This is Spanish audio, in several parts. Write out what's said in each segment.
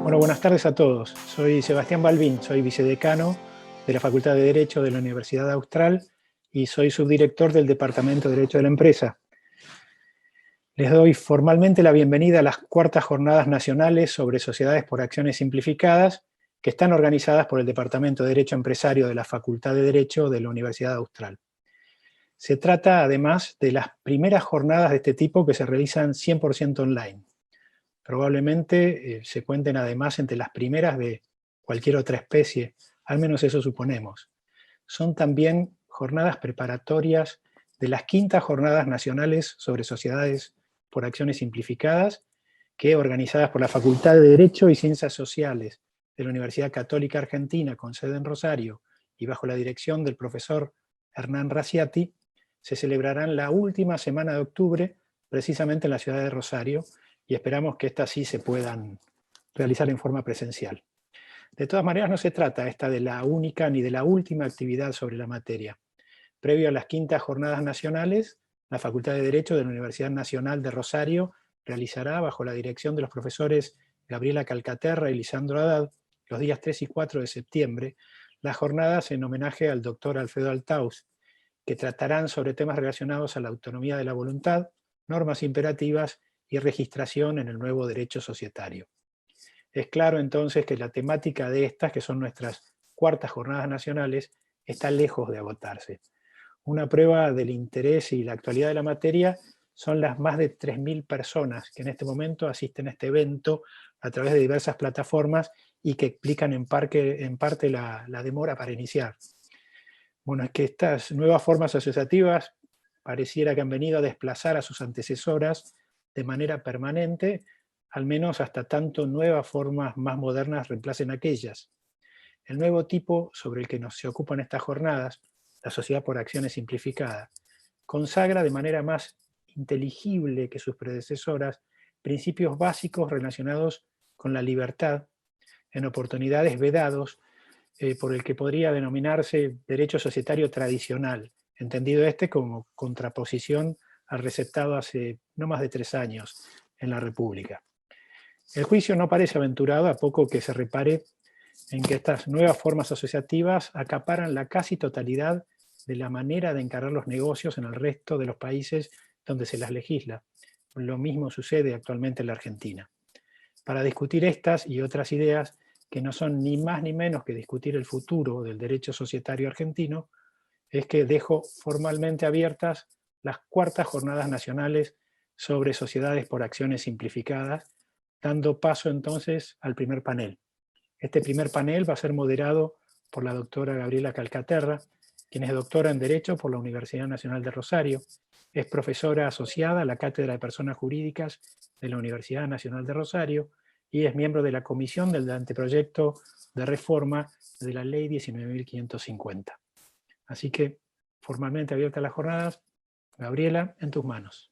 Bueno, buenas tardes a todos. Soy Sebastián Balbín, soy vicedecano de la Facultad de Derecho de la Universidad Austral y soy subdirector del Departamento de Derecho de la Empresa. Les doy formalmente la bienvenida a las cuartas jornadas nacionales sobre sociedades por acciones simplificadas que están organizadas por el Departamento de Derecho Empresario de la Facultad de Derecho de la Universidad Austral. Se trata además de las primeras jornadas de este tipo que se realizan 100% online. Probablemente se cuenten además entre las primeras de cualquier otra especie, al menos eso suponemos. Son también jornadas preparatorias de las quintas jornadas nacionales sobre sociedades por acciones simplificadas, que organizadas por la Facultad de Derecho y Ciencias Sociales de la Universidad Católica Argentina, con sede en Rosario, y bajo la dirección del profesor Hernán Raciati, se celebrarán la última semana de octubre, precisamente en la ciudad de Rosario, y esperamos que estas sí se puedan realizar en forma presencial. De todas maneras, no se trata esta de la única ni de la última actividad sobre la materia. Previo a las quintas jornadas nacionales, la Facultad de Derecho de la Universidad Nacional de Rosario realizará, bajo la dirección de los profesores Gabriela Calcaterra y Lisandro Haddad, los días 3 y 4 de septiembre, las jornadas en homenaje al doctor Alfredo Altaus, que tratarán sobre temas relacionados a la autonomía de la voluntad, normas imperativas y registración en el nuevo derecho societario. Es claro entonces que la temática de estas, que son nuestras cuartas jornadas nacionales, está lejos de agotarse. Una prueba del interés y la actualidad de la materia son las más de 3.000 personas que en este momento asisten a este evento a través de diversas plataformas y que explican en parte la demora para iniciar. Bueno, es que estas nuevas formas asociativas pareciera que han venido a desplazar a sus antecesoras de manera permanente, al menos hasta tanto nuevas formas más modernas reemplacen aquellas. El nuevo tipo sobre el que se ocupan estas jornadas, la sociedad por acciones simplificada, consagra de manera más inteligible que sus predecesoras principios básicos relacionados con la libertad en oportunidades vedados por el que podría denominarse derecho societario tradicional, entendido este como contraposición al receptado hace no más de 3 años en la República. El juicio no parece aventurado a poco que se repare en que estas nuevas formas asociativas acaparan la casi totalidad de la manera de encarar los negocios en el resto de los países donde se las legisla. Lo mismo sucede actualmente en la Argentina. Para discutir estas y otras ideas, que no son ni más ni menos que discutir el futuro del derecho societario argentino, es que dejo formalmente abiertas las cuartas jornadas nacionales sobre sociedades por acciones simplificadas, dando paso entonces al primer panel. Este primer panel va a ser moderado por la doctora Gabriela Calcaterra, quien es doctora en Derecho por la Universidad Nacional de Rosario, es profesora asociada a la Cátedra de Personas Jurídicas de la Universidad Nacional de Rosario y es miembro de la comisión del anteproyecto de reforma de la Ley 19.550. Así que, formalmente abiertas las jornadas, Gabriela, en tus manos.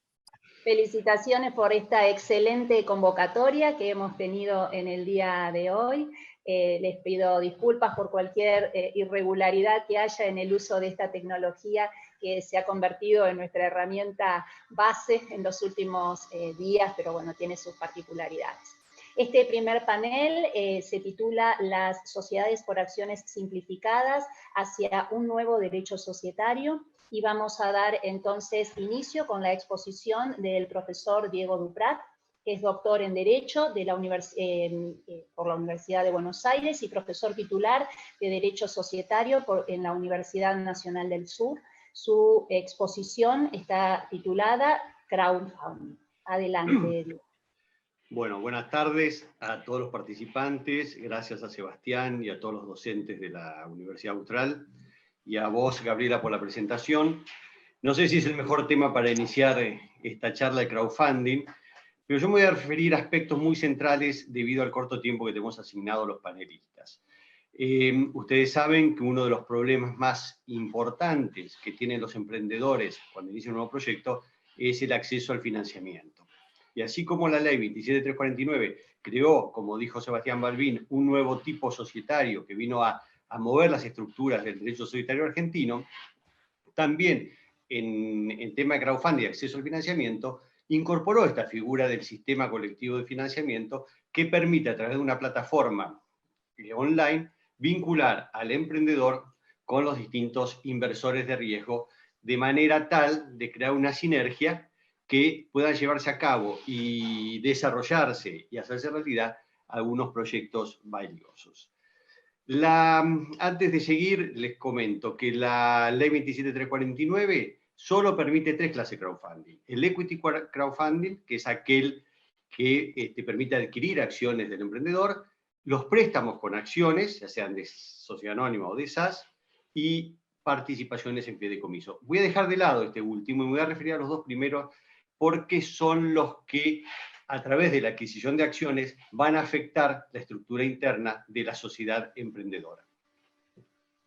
Felicitaciones por esta excelente convocatoria que hemos tenido en el día de hoy. Les pido disculpas por cualquier irregularidad que haya en el uso de esta tecnología que se ha convertido en nuestra herramienta base en los últimos días, pero bueno, tiene sus particularidades. Este primer panel se titula Las sociedades por acciones simplificadas hacia un nuevo derecho societario, y vamos a dar entonces inicio con la exposición del profesor Diego Duprat, que es doctor en Derecho de por la Universidad de Buenos Aires y profesor titular de Derecho Societario en la Universidad Nacional del Sur. Su exposición está titulada Crowdfunding. Adelante, Diego. Bueno, buenas tardes a todos los participantes, gracias a Sebastián y a todos los docentes de la Universidad Austral, y a vos, Gabriela, por la presentación. No sé si es el mejor tema para iniciar esta charla de crowdfunding, pero yo me voy a referir a aspectos muy centrales debido al corto tiempo que tenemos asignado a los panelistas. Ustedes saben que uno de los problemas más importantes que tienen los emprendedores cuando inician un nuevo proyecto es el acceso al financiamiento. Y así como la ley 27349 creó, como dijo Sebastián Balbín, un nuevo tipo societario que vino a mover las estructuras del derecho societario argentino, también en tema de crowdfunding y acceso al financiamiento, incorporó esta figura del sistema colectivo de financiamiento que permite a través de una plataforma online vincular al emprendedor con los distintos inversores de riesgo de manera tal de crear una sinergia que puedan llevarse a cabo y desarrollarse y hacerse realidad algunos proyectos valiosos. Antes de seguir, les comento que la ley 27349 solo permite 3 clases de crowdfunding. El equity crowdfunding, que es aquel que permite adquirir acciones del emprendedor, los préstamos con acciones, ya sean de sociedad anónima o de SAS, y participaciones en fideicomiso. Voy a dejar de lado este último y me voy a referir a los dos primeros porque son los que, a través de la adquisición de acciones, van a afectar la estructura interna de la sociedad emprendedora.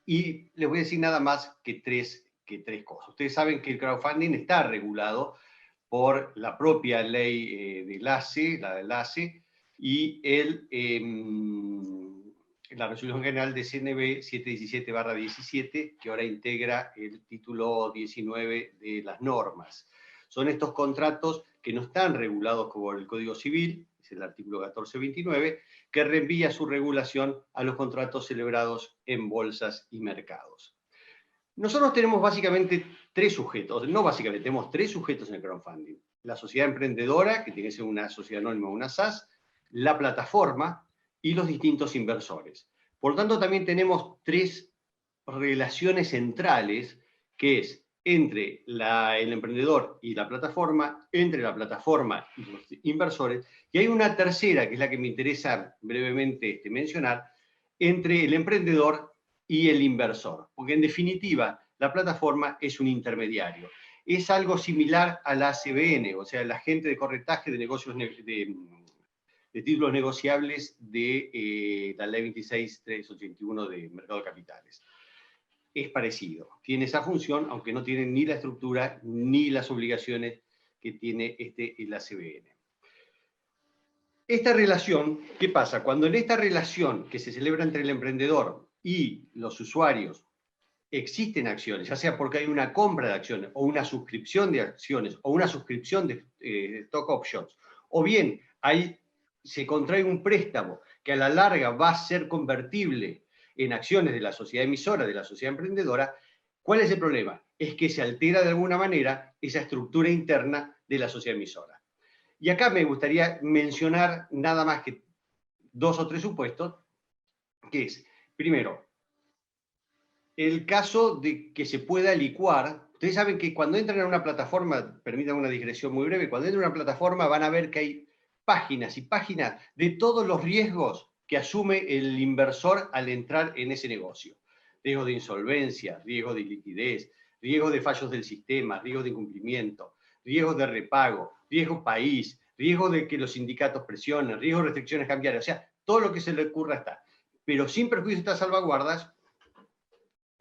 Y les voy a decir nada más que tres cosas. Ustedes saben que el crowdfunding está regulado por la propia ley del ACE, la del ACE, y la resolución general de CNB 717/17, que ahora integra el título 19 de las normas. Son estos contratos que no están regulados por el Código Civil, es el artículo 1429, que reenvía su regulación a los contratos celebrados en bolsas y mercados. Nosotros tenemos básicamente tres sujetos, no básicamente, tenemos tres sujetos en el crowdfunding. La sociedad emprendedora, que tiene que ser una sociedad anónima o una SAS, la plataforma y los distintos inversores. Por lo tanto, también tenemos tres relaciones centrales, que es entre el emprendedor y la plataforma, entre la plataforma y los inversores, y hay una tercera, que es la que me interesa brevemente mencionar, entre el emprendedor y el inversor, porque en definitiva la plataforma es un intermediario. Es algo similar a la ACBN, o sea, el agente de corretaje de negocios de títulos negociables de la ley 26.381 de mercado de capitales. Es parecido, tiene esa función, aunque no tiene ni la estructura ni las obligaciones que tiene el ACBN. Esta relación, ¿qué pasa? Cuando en esta relación que se celebra entre el emprendedor y los usuarios existen acciones, ya sea porque hay una compra de acciones, o una suscripción de acciones, o una suscripción de stock options, o bien se contrae un préstamo que a la larga va a ser convertible en acciones de la sociedad emisora, de la sociedad emprendedora, ¿cuál es el problema? Es que se altera de alguna manera esa estructura interna de la sociedad emisora. Y acá me gustaría mencionar nada más que 2 o 3 supuestos, que es, primero, el caso de que se pueda licuar. Ustedes saben que cuando entran a una plataforma, permítanme una digresión muy breve, cuando entran a una plataforma van a ver que hay páginas y páginas de todos los riesgos que asume el inversor al entrar en ese negocio. Riesgo de insolvencia, riesgo de liquidez, riesgo de fallos del sistema, riesgo de incumplimiento, riesgo de repago, riesgo país, riesgo de que los sindicatos presionen, riesgo de restricciones cambiarias, o sea, todo lo que se le ocurra está. Pero sin perjuicio de estas salvaguardas,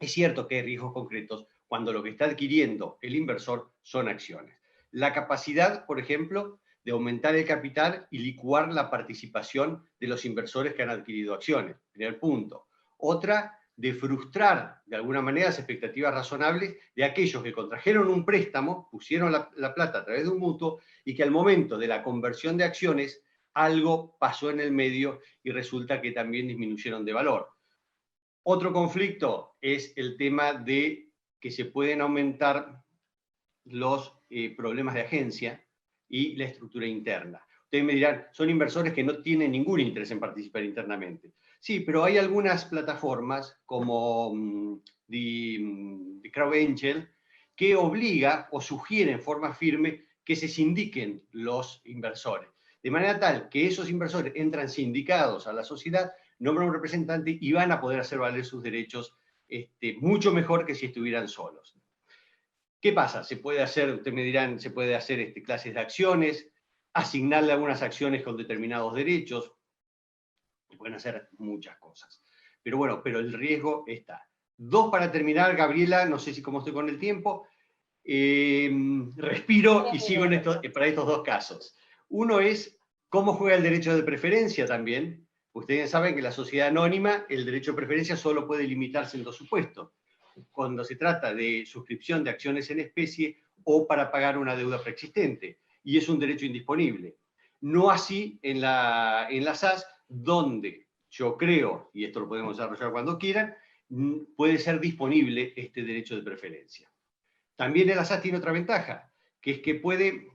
es cierto que hay riesgos concretos cuando lo que está adquiriendo el inversor son acciones. La capacidad, por ejemplo, de aumentar el capital y licuar la participación de los inversores que han adquirido acciones. Primer punto. Otra, de frustrar de alguna manera las expectativas razonables de aquellos que contrajeron un préstamo, pusieron la plata a través de un mutuo y que al momento de la conversión de acciones algo pasó en el medio y resulta que también disminuyeron de valor. Otro conflicto es el tema de que se pueden aumentar los problemas de agencia y la estructura interna. Ustedes me dirán, son inversores que no tienen ningún interés en participar internamente. Sí, pero hay algunas plataformas como The Crowd Angel que obliga o sugiere en forma firme que se sindiquen los inversores. De manera tal que esos inversores entran sindicados a la sociedad, nombran un representante y van a poder hacer valer sus derechos mucho mejor que si estuvieran solos. ¿Qué pasa? Se puede hacer, ustedes me dirán, se puede hacer clases de acciones, asignarle algunas acciones con determinados derechos, se pueden hacer muchas cosas. Pero bueno, pero el riesgo está. 2 para terminar, Gabriela, no sé si cómo estoy con el tiempo, respiro y sigo para estos 2 casos. Uno es cómo juega el derecho de preferencia también. Ustedes saben que en la sociedad anónima el derecho de preferencia solo puede limitarse en 2 supuestos. cuando se trata de suscripción de acciones en especie o para pagar una deuda preexistente, y es un derecho indisponible. No así en la SAS, donde yo creo, y esto lo podemos desarrollar cuando quieran, puede ser disponible este derecho de preferencia. También la SAS tiene otra ventaja, que es que puede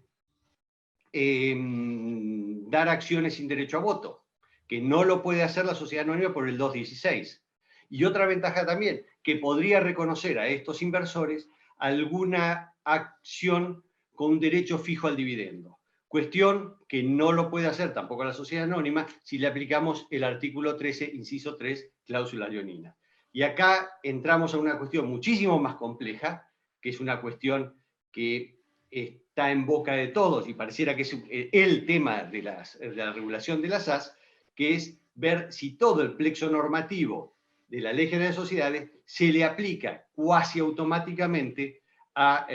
dar acciones sin derecho a voto, que no lo puede hacer la sociedad anónima por el 216. Y otra ventaja también, que podría reconocer a estos inversores alguna acción con un derecho fijo al dividendo. Cuestión que no lo puede hacer tampoco la sociedad anónima si le aplicamos el artículo 13, inciso 3, cláusula leonina. Y acá entramos a una cuestión muchísimo más compleja, que es una cuestión que está en boca de todos y pareciera que es el tema de la regulación de las SAS, que es ver si todo el plexo normativo de la Ley General de Sociedades se le aplica cuasi automáticamente a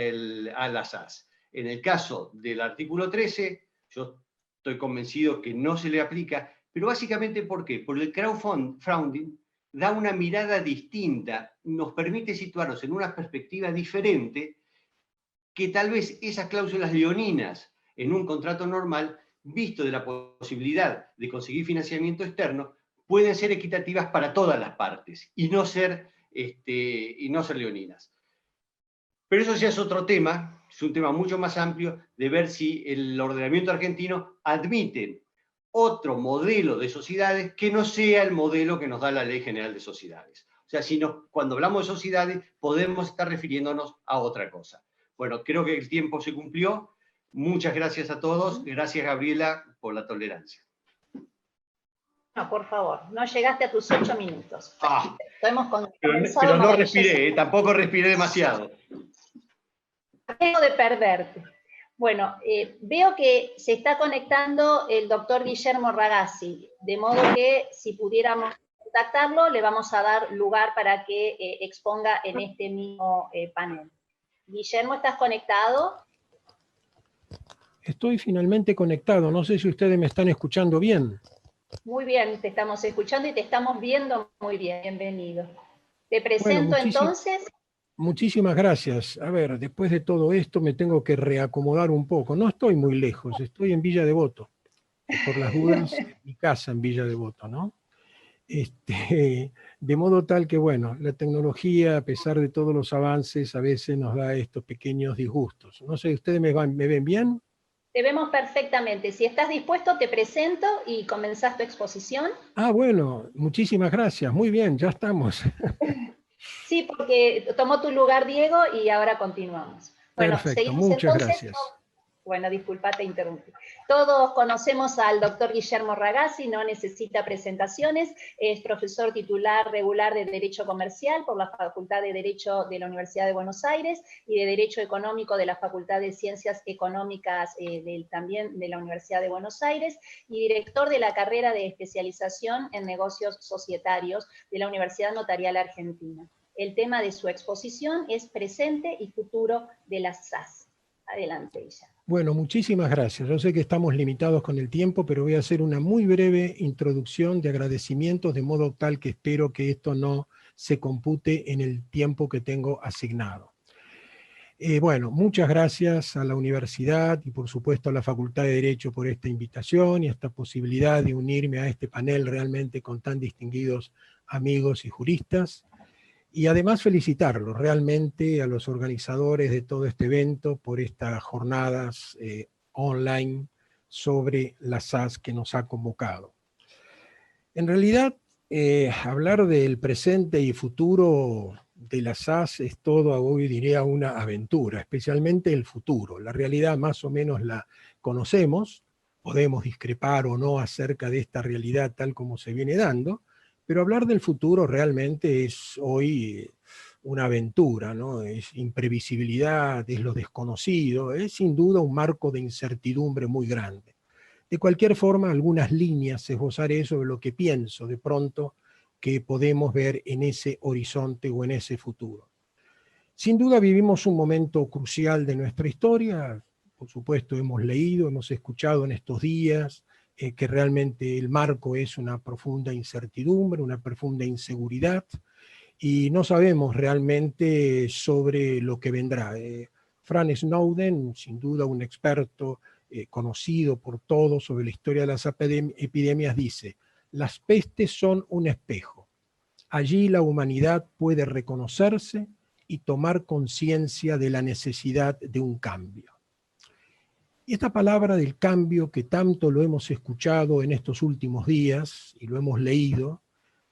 las SAS. En el caso del artículo 13, yo estoy convencido que no se le aplica, pero básicamente ¿por qué? Porque el crowdfunding da una mirada distinta, nos permite situarnos en una perspectiva diferente, que tal vez esas cláusulas leoninas en un contrato normal, visto de la posibilidad de conseguir financiamiento externo, pueden ser equitativas para todas las partes y no ser leoninas. Pero eso ya es otro tema, es un tema mucho más amplio de ver si el ordenamiento argentino admite otro modelo de sociedades que no sea el modelo que nos da la Ley General de Sociedades. O sea, cuando hablamos de sociedades podemos estar refiriéndonos a otra cosa. Bueno, creo que el tiempo se cumplió. Muchas gracias a todos. Gracias, Gabriela, por la tolerancia. No, por favor, no llegaste a tus 8 minutos. Pero no respiré, tampoco respiré demasiado. Tengo de perderte. Bueno, veo que se está conectando el doctor Guillermo Ragazzi, de modo que si pudiéramos contactarlo, le vamos a dar lugar para que exponga en este mismo panel. Guillermo, ¿estás conectado? Estoy finalmente conectado, no sé si ustedes me están escuchando bien. Muy bien, te estamos escuchando y te estamos viendo muy bien, bienvenido. Te presento entonces... Muchísimas gracias. A ver, después de todo esto me tengo que reacomodar un poco. No estoy muy lejos, estoy en Villa Devoto. Por las dudas, mi casa en Villa Devoto, ¿no? De modo tal que, bueno, la tecnología, a pesar de todos los avances, a veces nos da estos pequeños disgustos. No sé, ¿ustedes me ven bien? Te vemos perfectamente. Si estás dispuesto, te presento y comenzás tu exposición. Ah, bueno, muchísimas gracias. Muy bien, ya estamos. Sí, porque tomó tu lugar Diego y ahora continuamos. Bueno, perfecto, muchas gracias. Bueno, disculpa, te interrumpí. Todos conocemos al doctor Guillermo Ragazzi, no necesita presentaciones, es profesor titular regular de Derecho Comercial por la Facultad de Derecho de la Universidad de Buenos Aires y de Derecho Económico de la Facultad de Ciencias Económicas también de la Universidad de Buenos Aires y director de la carrera de especialización en negocios societarios de la Universidad Notarial Argentina. El tema de su exposición es presente y futuro de las SAS. Adelante, Guillermo. Bueno, muchísimas gracias. Yo sé que estamos limitados con el tiempo, pero voy a hacer una muy breve introducción de agradecimientos, de modo tal que espero que esto no se compute en el tiempo que tengo asignado. Bueno, muchas gracias a la universidad y por supuesto a la Facultad de Derecho por esta invitación y esta posibilidad de unirme a este panel realmente con tan distinguidos amigos y juristas. Y además felicitarlos realmente a los organizadores de todo este evento por estas jornadas online sobre las SAS que nos ha convocado. En realidad, hablar del presente y futuro de las SAS es todo, hoy diría, una aventura, especialmente el futuro. La realidad más o menos la conocemos, podemos discrepar o no acerca de esta realidad tal como se viene dando, pero hablar del futuro realmente es hoy una aventura, ¿no? Es imprevisibilidad, es lo desconocido, es sin duda un marco de incertidumbre muy grande. De cualquier forma, algunas líneas esbozaré sobre lo que pienso de pronto que podemos ver en ese horizonte o en ese futuro. Sin duda vivimos un momento crucial de nuestra historia, por supuesto hemos leído, hemos escuchado en estos días, que realmente el marco es una profunda incertidumbre, una profunda inseguridad, y no sabemos realmente sobre lo que vendrá. Frank Snowden, sin duda un experto conocido por todos sobre la historia de las epidemias, dice: las pestes son un espejo. Allí la humanidad puede reconocerse y tomar conciencia de la necesidad de un cambio. Y esta palabra del cambio, que tanto lo hemos escuchado en estos últimos días y lo hemos leído,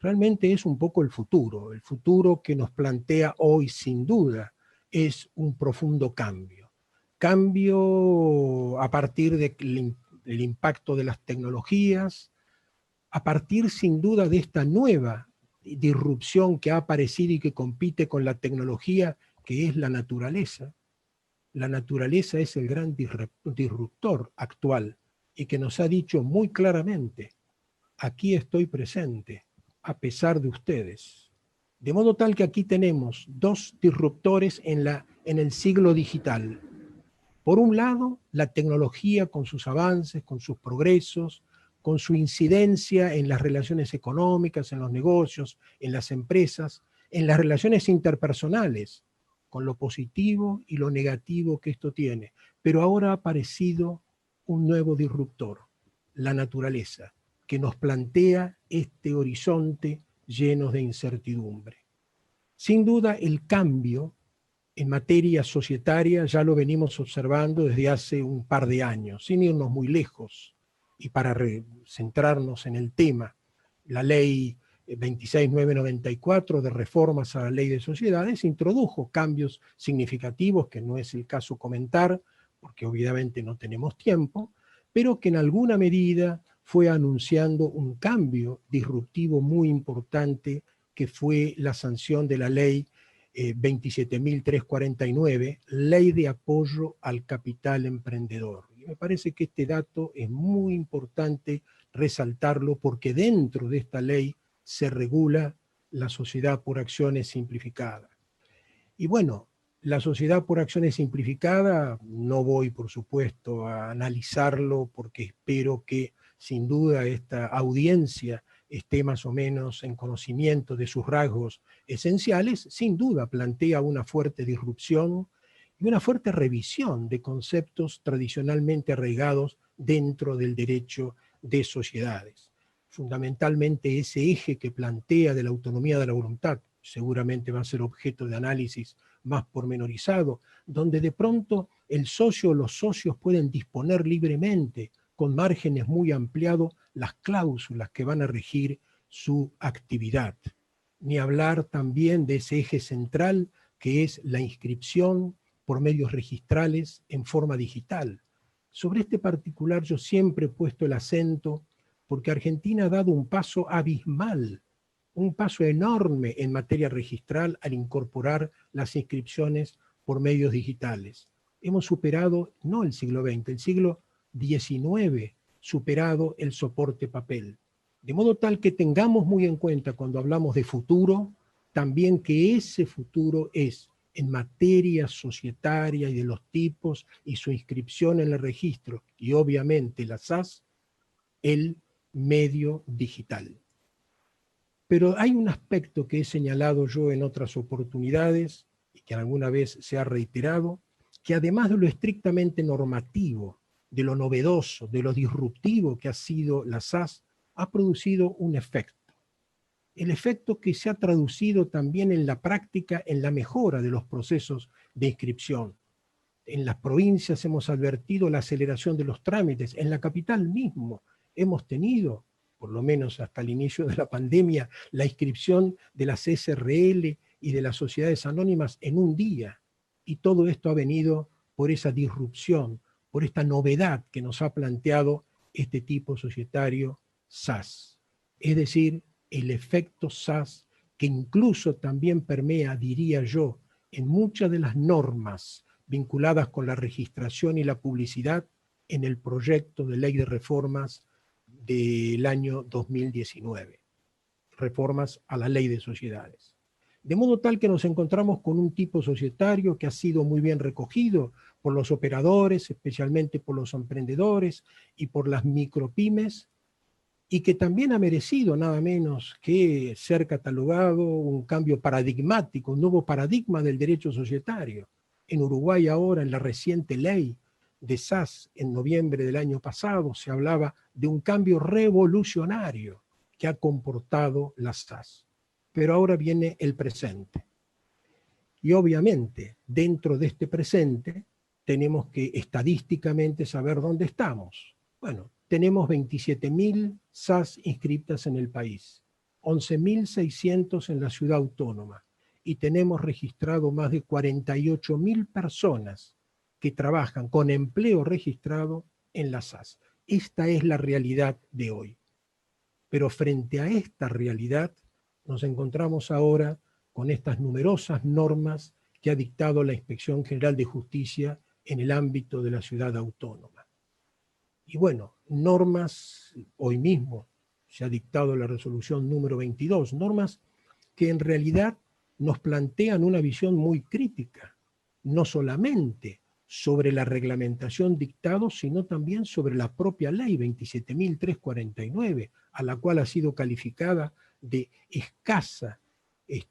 realmente es un poco el futuro que nos plantea hoy sin duda es un profundo cambio. Cambio a partir del impacto de las tecnologías, a partir sin duda de esta nueva disrupción que ha aparecido y que compite con la tecnología, que es la naturaleza. La naturaleza es el gran disruptor actual y que nos ha dicho muy claramente: aquí estoy presente, a pesar de ustedes. De modo tal que aquí tenemos dos disruptores en el siglo digital. Por un lado, la tecnología con sus avances, con sus progresos, con su incidencia en las relaciones económicas, en los negocios, en las empresas, en las relaciones interpersonales, con lo positivo y lo negativo que esto tiene. Pero ahora ha aparecido un nuevo disruptor, la naturaleza, que nos plantea este horizonte lleno de incertidumbre. Sin duda, el cambio en materia societaria ya lo venimos observando desde hace un par de años, sin irnos muy lejos. Y para centrarnos en el tema, la ley 26994 de reformas a la ley de sociedades introdujo cambios significativos, que no es el caso comentar, porque obviamente no tenemos tiempo, pero que en alguna medida fue anunciando un cambio disruptivo muy importante, que fue la sanción de la ley 27.349, Ley de Apoyo al Capital Emprendedor. Y me parece que este dato es muy importante resaltarlo, porque dentro de esta ley se regula la sociedad por acciones simplificada. Y bueno, la sociedad por acciones simplificada, no voy por supuesto a analizarlo, porque espero que sin duda esta audiencia esté más o menos en conocimiento de sus rasgos esenciales. Sin duda plantea una fuerte disrupción y una fuerte revisión de conceptos tradicionalmente arraigados dentro del derecho de sociedades. Fundamentalmente ese eje que plantea de la autonomía de la voluntad seguramente va a ser objeto de análisis más pormenorizado, donde de pronto el socio o los socios pueden disponer libremente, con márgenes muy ampliados, las cláusulas que van a regir su actividad. Ni hablar también de ese eje central que es la inscripción por medios registrales en forma digital. Sobre este particular yo siempre he puesto el acento, porque Argentina ha dado un paso abismal, un paso enorme en materia registral al incorporar las inscripciones por medios digitales. Hemos superado, no el siglo XX, el siglo XIX, superado el soporte papel. De modo tal que tengamos muy en cuenta cuando hablamos de futuro, también que ese futuro es, en materia societaria y de los tipos y su inscripción en el registro, y obviamente la SAS, el medio digital. Pero hay un aspecto que he señalado yo en otras oportunidades y que alguna vez se ha reiterado, que además de lo estrictamente normativo, de lo novedoso, de lo disruptivo que ha sido la SAS, ha producido un efecto. El efecto que se ha traducido también en la práctica en la mejora de los procesos de inscripción. En las provincias hemos advertido la aceleración de los trámites. En la capital mismo hemos tenido, por lo menos hasta el inicio de la pandemia, la inscripción de las SRL y de las sociedades anónimas en un día. Y todo esto ha venido por esa disrupción, por esta novedad que nos ha planteado este tipo societario SAS. Es decir, el efecto SAS, que incluso también permea, diría yo, en muchas de las normas vinculadas con la registración y la publicidad en el proyecto de ley de reformas del año 2019, reformas a la ley de sociedades. De modo tal que nos encontramos con un tipo societario que ha sido muy bien recogido por los operadores, especialmente por los emprendedores y por las micropymes, y que también ha merecido nada menos que ser catalogado un cambio paradigmático, un nuevo paradigma del derecho societario. En Uruguay ahora, en la reciente ley de SAS, en noviembre del año pasado, se hablaba de un cambio revolucionario que ha comportado la SAS. Pero ahora viene el presente. Y obviamente, dentro de este presente, tenemos que estadísticamente saber dónde estamos. Bueno, tenemos 27.000 SAS inscritas en el país, 11.600 en la ciudad autónoma, y tenemos registrado más de 48.000 personas que trabajan con empleo registrado en la SAS. Esta es la realidad de hoy. Pero frente a esta realidad, nos encontramos ahora con estas numerosas normas que ha dictado la Inspección General de Justicia en el ámbito de la ciudad autónoma. Y bueno, normas, hoy mismo se ha dictado la resolución número 22, normas que en realidad nos plantean una visión muy crítica, no solamente sobre la reglamentación dictada, sino también sobre la propia ley 27.349, a la cual ha sido calificada de escasa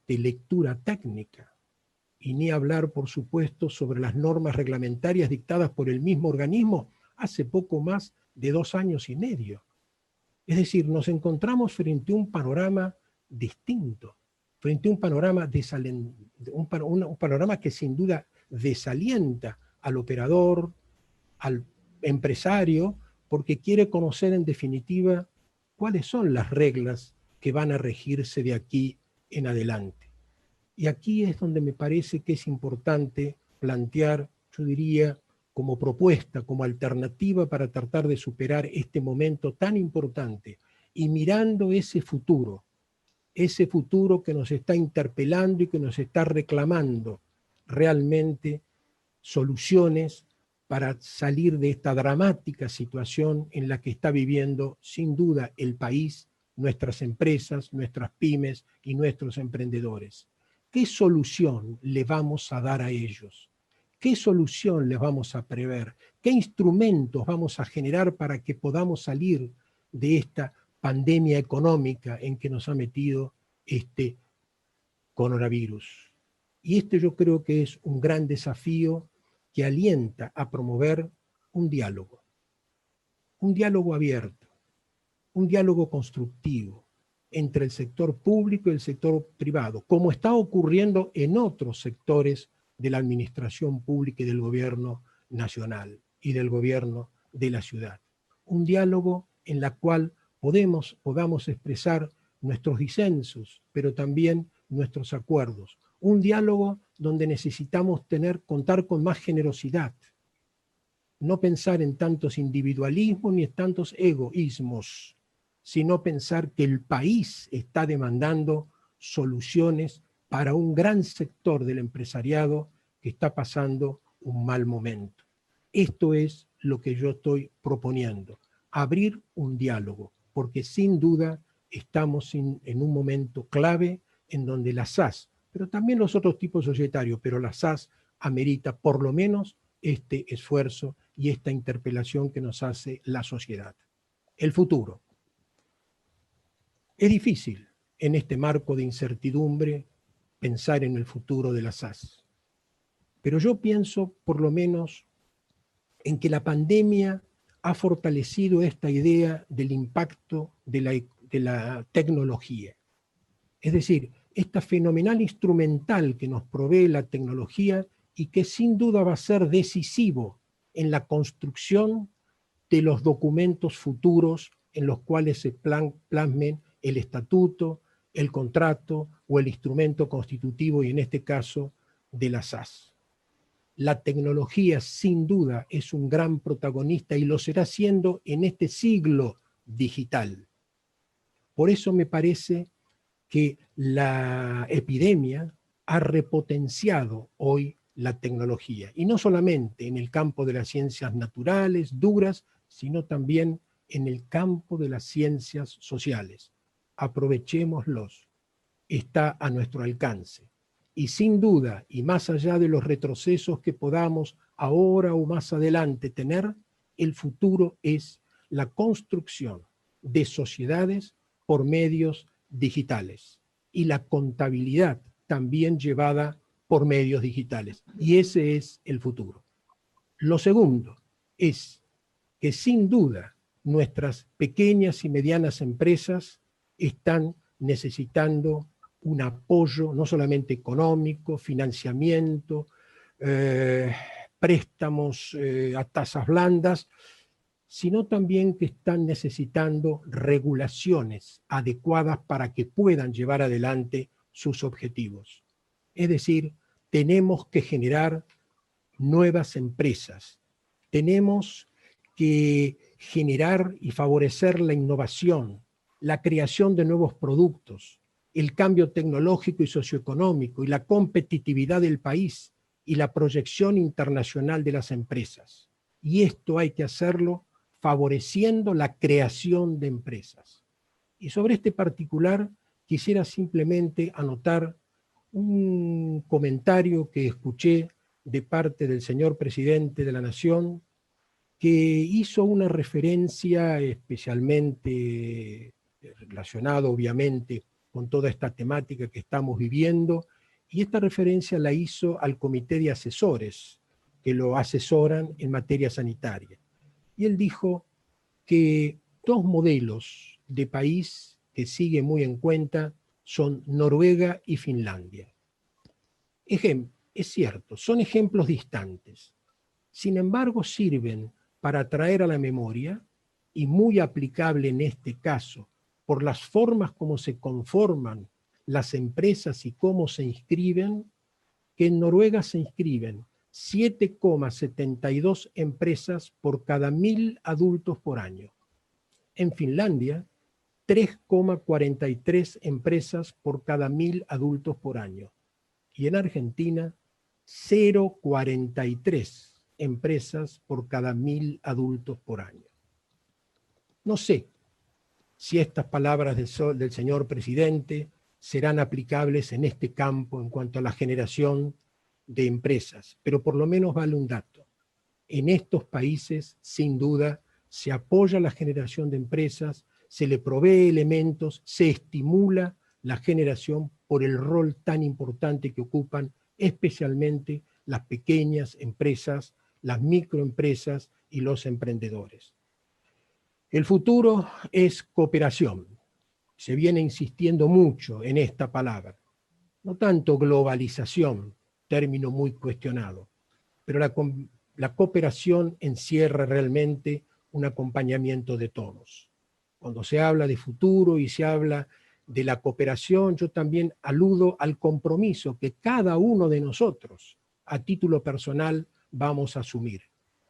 lectura técnica. Y ni hablar, por supuesto, sobre las normas reglamentarias dictadas por el mismo organismo hace poco más de 2 años y medio. Es decir, nos encontramos frente a un panorama distinto, frente a un panorama, un panorama que sin duda desalienta al operador, al empresario, porque quiere conocer en definitiva cuáles son las reglas que van a regirse de aquí en adelante. Y aquí es donde me parece que es importante plantear, yo diría, como propuesta, como alternativa para tratar de superar este momento tan importante y mirando ese futuro que nos está interpelando y que nos está reclamando realmente soluciones para salir de esta dramática situación en la que está viviendo sin duda el país, nuestras empresas, nuestras pymes y nuestros emprendedores. ¿Qué solución le vamos a dar a ellos? ¿Qué solución les vamos a prever? ¿Qué instrumentos vamos a generar para que podamos salir de esta pandemia económica en que nos ha metido este coronavirus? Y yo creo que es un gran desafío que alienta a promover un diálogo abierto, un diálogo constructivo entre el sector público y el sector privado, como está ocurriendo en otros sectores de la administración pública y del gobierno nacional y del gobierno de la ciudad. Un diálogo en el cual podamos expresar nuestros disensos, pero también nuestros acuerdos. Un diálogo donde necesitamos contar con más generosidad, no pensar en tantos individualismos ni en tantos egoísmos, sino pensar que el país está demandando soluciones para un gran sector del empresariado que está pasando un mal momento. Esto es lo que yo estoy proponiendo, abrir un diálogo, porque sin duda estamos en un momento clave en donde la SAS, pero también los otros tipos societarios, pero la SAS amerita por lo menos este esfuerzo y esta interpelación que nos hace la sociedad. El futuro. Es difícil en este marco de incertidumbre pensar en el futuro de la SAS. Pero yo pienso, por lo menos, en que la pandemia ha fortalecido esta idea del impacto de la tecnología. Es decir, esta fenomenal instrumental que nos provee la tecnología y que sin duda va a ser decisivo en la construcción de los documentos futuros en los cuales se plasmen el estatuto, el contrato o el instrumento constitutivo, y en este caso de la SAS. La tecnología sin duda es un gran protagonista y lo será siendo en este siglo digital. Por eso me parece que la epidemia ha repotenciado hoy la tecnología, y no solamente en el campo de las ciencias naturales, duras, sino también en el campo de las ciencias sociales. Aprovechémoslos, está a nuestro alcance. Y sin duda, y más allá de los retrocesos que podamos ahora o más adelante tener, el futuro es la construcción de sociedades por medios digitales y la contabilidad también llevada por medios digitales. Y ese es el futuro. Lo segundo es que sin duda nuestras pequeñas y medianas empresas están necesitando un apoyo no solamente económico, financiamiento, préstamos a tasas blandas, sino también que están necesitando regulaciones adecuadas para que puedan llevar adelante sus objetivos. Es decir, tenemos que generar nuevas empresas, tenemos que generar y favorecer la innovación, la creación de nuevos productos, el cambio tecnológico y socioeconómico y la competitividad del país y la proyección internacional de las empresas. Y esto hay que hacerlo favoreciendo la creación de empresas. Y sobre este particular quisiera simplemente anotar un comentario que escuché de parte del señor presidente de la Nación, que hizo una referencia especialmente relacionada, obviamente, con toda esta temática que estamos viviendo, y esta referencia la hizo al comité de asesores que lo asesoran en materia sanitaria. Y él dijo que dos modelos de país que sigue muy en cuenta son Noruega y Finlandia. Es cierto, son ejemplos distantes. Sin embargo, sirven para traer a la memoria, y muy aplicable en este caso, por las formas como se conforman las empresas y cómo se inscriben, que en Noruega se inscriben 7,72 empresas por cada 1.000 adultos por año. En Finlandia, 3,43 empresas por cada 1.000 adultos por año. Y en Argentina, 0,43 empresas por cada 1.000 adultos por año. No sé si estas palabras del señor presidente serán aplicables en este campo en cuanto a la generación de empresas, pero por lo menos vale un dato. En estos países, sin duda, se apoya la generación de empresas, se le provee elementos, se estimula la generación por el rol tan importante que ocupan especialmente las pequeñas empresas, las microempresas y los emprendedores. El futuro es cooperación. Se viene insistiendo mucho en esta palabra. No tanto globalización, término muy cuestionado, pero la cooperación encierra realmente un acompañamiento de todos. Cuando se habla de futuro y se habla de la cooperación, yo también aludo al compromiso que cada uno de nosotros, a título personal, vamos a asumir.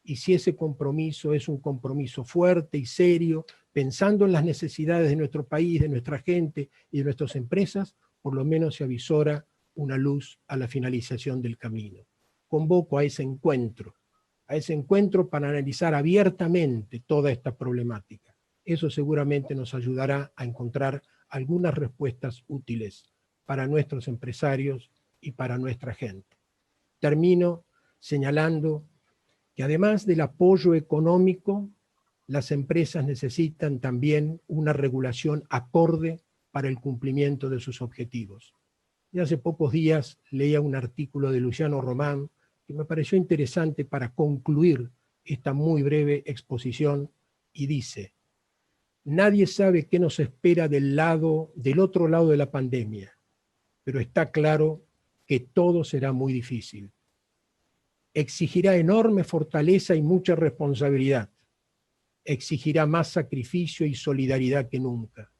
Y si ese compromiso es un compromiso fuerte y serio, pensando en las necesidades de nuestro país, de nuestra gente y de nuestras empresas, por lo menos se avisora una luz a la finalización del camino. Convoco a ese encuentro para analizar abiertamente toda esta problemática. Eso seguramente nos ayudará a encontrar algunas respuestas útiles para nuestros empresarios y para nuestra gente. Termino señalando que además del apoyo económico, las empresas necesitan también una regulación acorde para el cumplimiento de sus objetivos. Y hace pocos días leía un artículo de Luciano Román que me pareció interesante para concluir esta muy breve exposición, y dice: nadie sabe qué nos espera del otro lado de la pandemia, pero está claro que todo será muy difícil. Exigirá enorme fortaleza y mucha responsabilidad. Exigirá más sacrificio y solidaridad que nunca.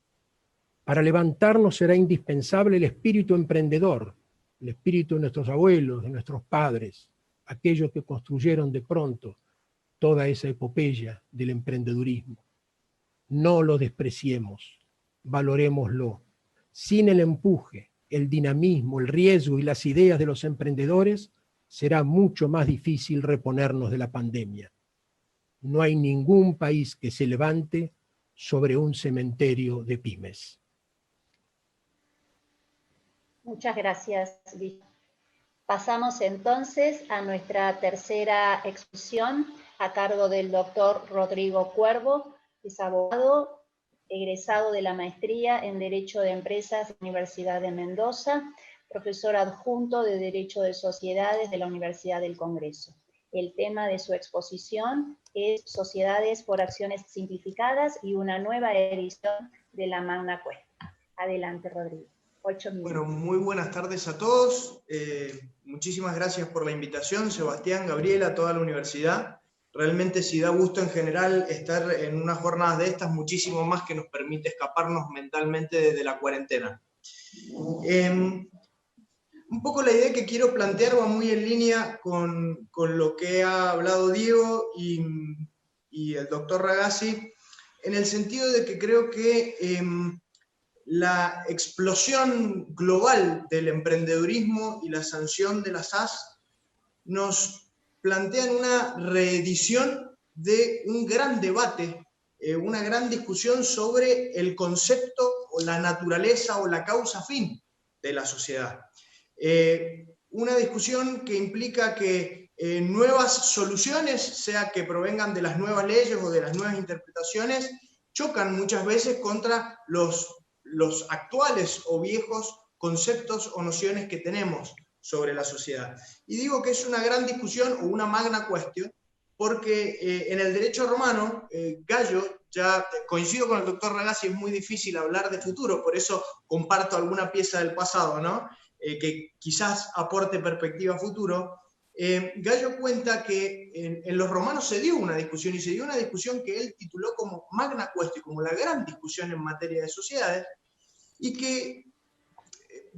Para levantarnos será indispensable el espíritu emprendedor, el espíritu de nuestros abuelos, de nuestros padres, aquellos que construyeron de pronto toda esa epopeya del emprendedurismo. No lo despreciemos, valorémoslo. Sin el empuje, el dinamismo, el riesgo y las ideas de los emprendedores, será mucho más difícil reponernos de la pandemia. No hay ningún país que se levante sobre un cementerio de pymes. Muchas gracias, Luis. Pasamos entonces a nuestra tercera exposición a cargo del doctor Rodrigo Cuervo, es abogado, egresado de la maestría en Derecho de Empresas de la Universidad de Mendoza, profesor adjunto de Derecho de Sociedades de la Universidad del Congreso. El tema de su exposición es Sociedades por Acciones Simplificadas y una nueva edición de la Magna Cuesta. Adelante, Rodrigo. 8 minutos. Bueno, muy buenas tardes a todos. Muchísimas gracias por la invitación, Sebastián, Gabriela, toda la universidad. Realmente sí da gusto en general estar en unas jornadas de estas, muchísimo más que nos permite escaparnos mentalmente desde la cuarentena. Un poco la idea que quiero plantear va muy en línea con lo que ha hablado Diego y el doctor Ragazzi, en el sentido de que creo que la explosión global del emprendedurismo y la sanción de las SAS nos plantean una reedición de un gran debate, una gran discusión sobre el concepto o la naturaleza o la causa fin de la sociedad. Una discusión que implica que nuevas soluciones, sea que provengan de las nuevas leyes o de las nuevas interpretaciones, chocan muchas veces contra los actuales o viejos conceptos o nociones que tenemos sobre la sociedad. Y digo que es una gran discusión o una magna cuestión, porque en el derecho romano, Gallo, ya coincido con el doctor Ragazzi, es muy difícil hablar de futuro, por eso comparto alguna pieza del pasado, ¿no? Que quizás aporte perspectiva a futuro. Gallo cuenta que en los romanos se dio una discusión, y se dio una discusión que él tituló como Magna Cuestión, como la gran discusión en materia de sociedades, y que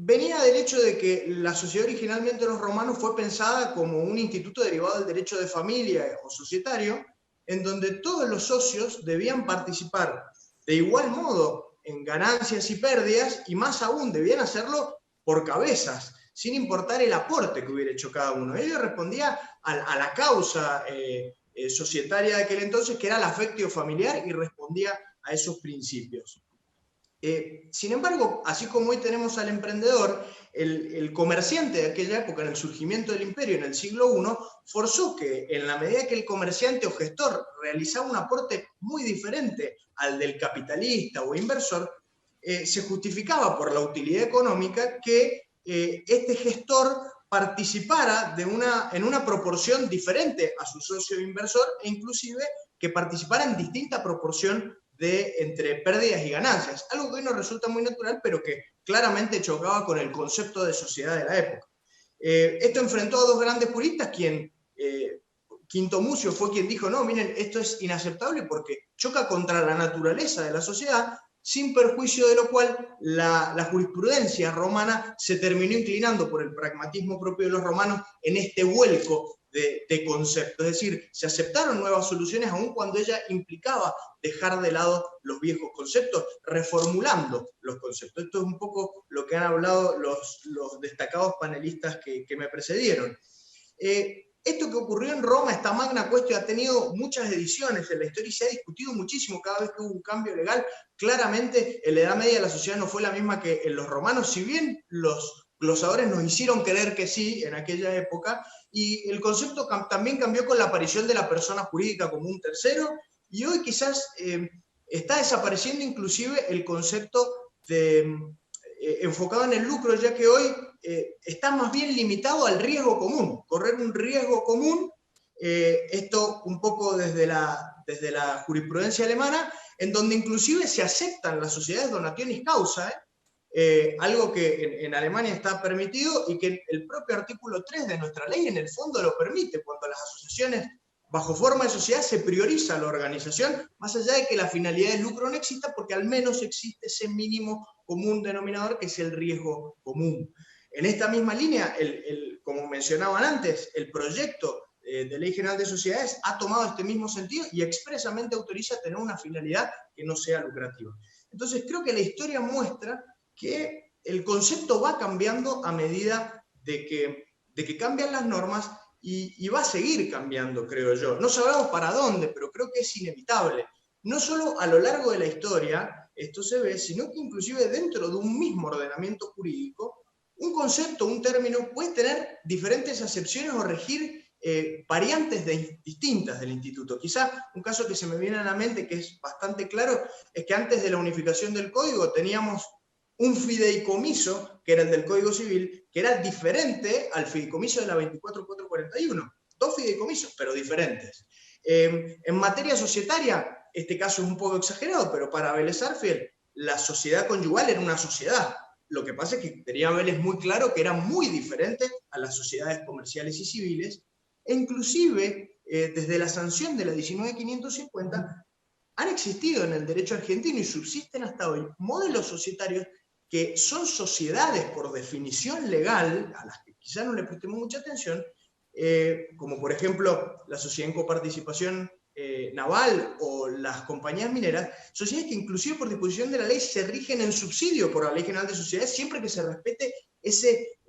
venía del hecho de que la sociedad originalmente de los romanos fue pensada como un instituto derivado del derecho de familia o societario, en donde todos los socios debían participar de igual modo en ganancias y pérdidas, y más aún debían hacerlo por cabezas, sin importar el aporte que hubiera hecho cada uno. Ello respondía a la causa societaria de aquel entonces, que era el afectio familiar, y respondía a esos principios. Sin embargo, así como hoy tenemos al emprendedor, el comerciante de aquella época, en el surgimiento del imperio en el siglo I, forzó que en la medida que el comerciante o gestor realizaba un aporte muy diferente al del capitalista o inversor, se justificaba por la utilidad económica que este gestor participara en una proporción diferente a su socio inversor, e inclusive que participara en distinta proporción entre pérdidas y ganancias, algo que hoy nos resulta muy natural, pero que claramente chocaba con el concepto de sociedad de la época. Esto enfrentó a dos grandes puristas, Quinto Mucio fue quien dijo, no, miren, esto es inaceptable porque choca contra la naturaleza de la sociedad, sin perjuicio de lo cual la jurisprudencia romana se terminó inclinando por el pragmatismo propio de los romanos en este vuelco de conceptos. Es decir, se aceptaron nuevas soluciones aun cuando ella implicaba dejar de lado los viejos conceptos, reformulando los conceptos. Esto es un poco lo que han hablado los destacados panelistas que me precedieron. Esto que ocurrió en Roma, esta Magna Cuestión, ha tenido muchas ediciones en la historia y se ha discutido muchísimo cada vez que hubo un cambio legal. Claramente, en la Edad Media la sociedad no fue la misma que en los romanos, si bien los glosadores nos hicieron creer que sí en aquella época, y el concepto también cambió con la aparición de la persona jurídica como un tercero, y hoy quizás está desapareciendo inclusive el concepto enfocado en el lucro, ya que hoy está más bien limitado al riesgo común, correr un riesgo común, esto un poco desde la jurisprudencia alemana, en donde inclusive se aceptan las sociedades donationis causa, algo que en Alemania está permitido y que el propio artículo 3 de nuestra ley en el fondo lo permite. Cuando las asociaciones bajo forma de sociedad se prioriza la organización, más allá de que la finalidad del lucro no exista, porque al menos existe ese mínimo común denominador que es el riesgo común. En esta misma línea, como mencionaban antes, el proyecto de Ley General de Sociedades ha tomado este mismo sentido y expresamente autoriza tener una finalidad que no sea lucrativa. Entonces creo que la historia muestra que el concepto va cambiando a medida de que cambian las normas y va a seguir cambiando, creo yo. No sabemos para dónde, pero creo que es inevitable. No solo a lo largo de la historia esto se ve, sino que inclusive dentro de un mismo ordenamiento jurídico, un concepto, un término puede tener diferentes acepciones o regir variantes distintas del instituto. Quizá un caso que se me viene a la mente, que es bastante claro, es que antes de la unificación del código teníamos un fideicomiso, que era el del Código Civil, que era diferente al fideicomiso de la 24441. Dos fideicomisos, pero diferentes. En materia societaria, este caso es un poco exagerado, pero para Vélez Sarsfield, la sociedad conyugal era una sociedad. Lo que pasa es que tenía Vélez muy claro que era muy diferente a las sociedades comerciales y civiles, e inclusive desde la sanción de la 19.550 han existido en el derecho argentino y subsisten hasta hoy modelos societarios que son sociedades por definición legal, a las que quizá no le prestemos mucha atención, como por ejemplo la sociedad en coparticipación naval o las compañías mineras, sociedades que inclusive por disposición de la ley se rigen en subsidio por la Ley General de Sociedades, siempre que se respete ese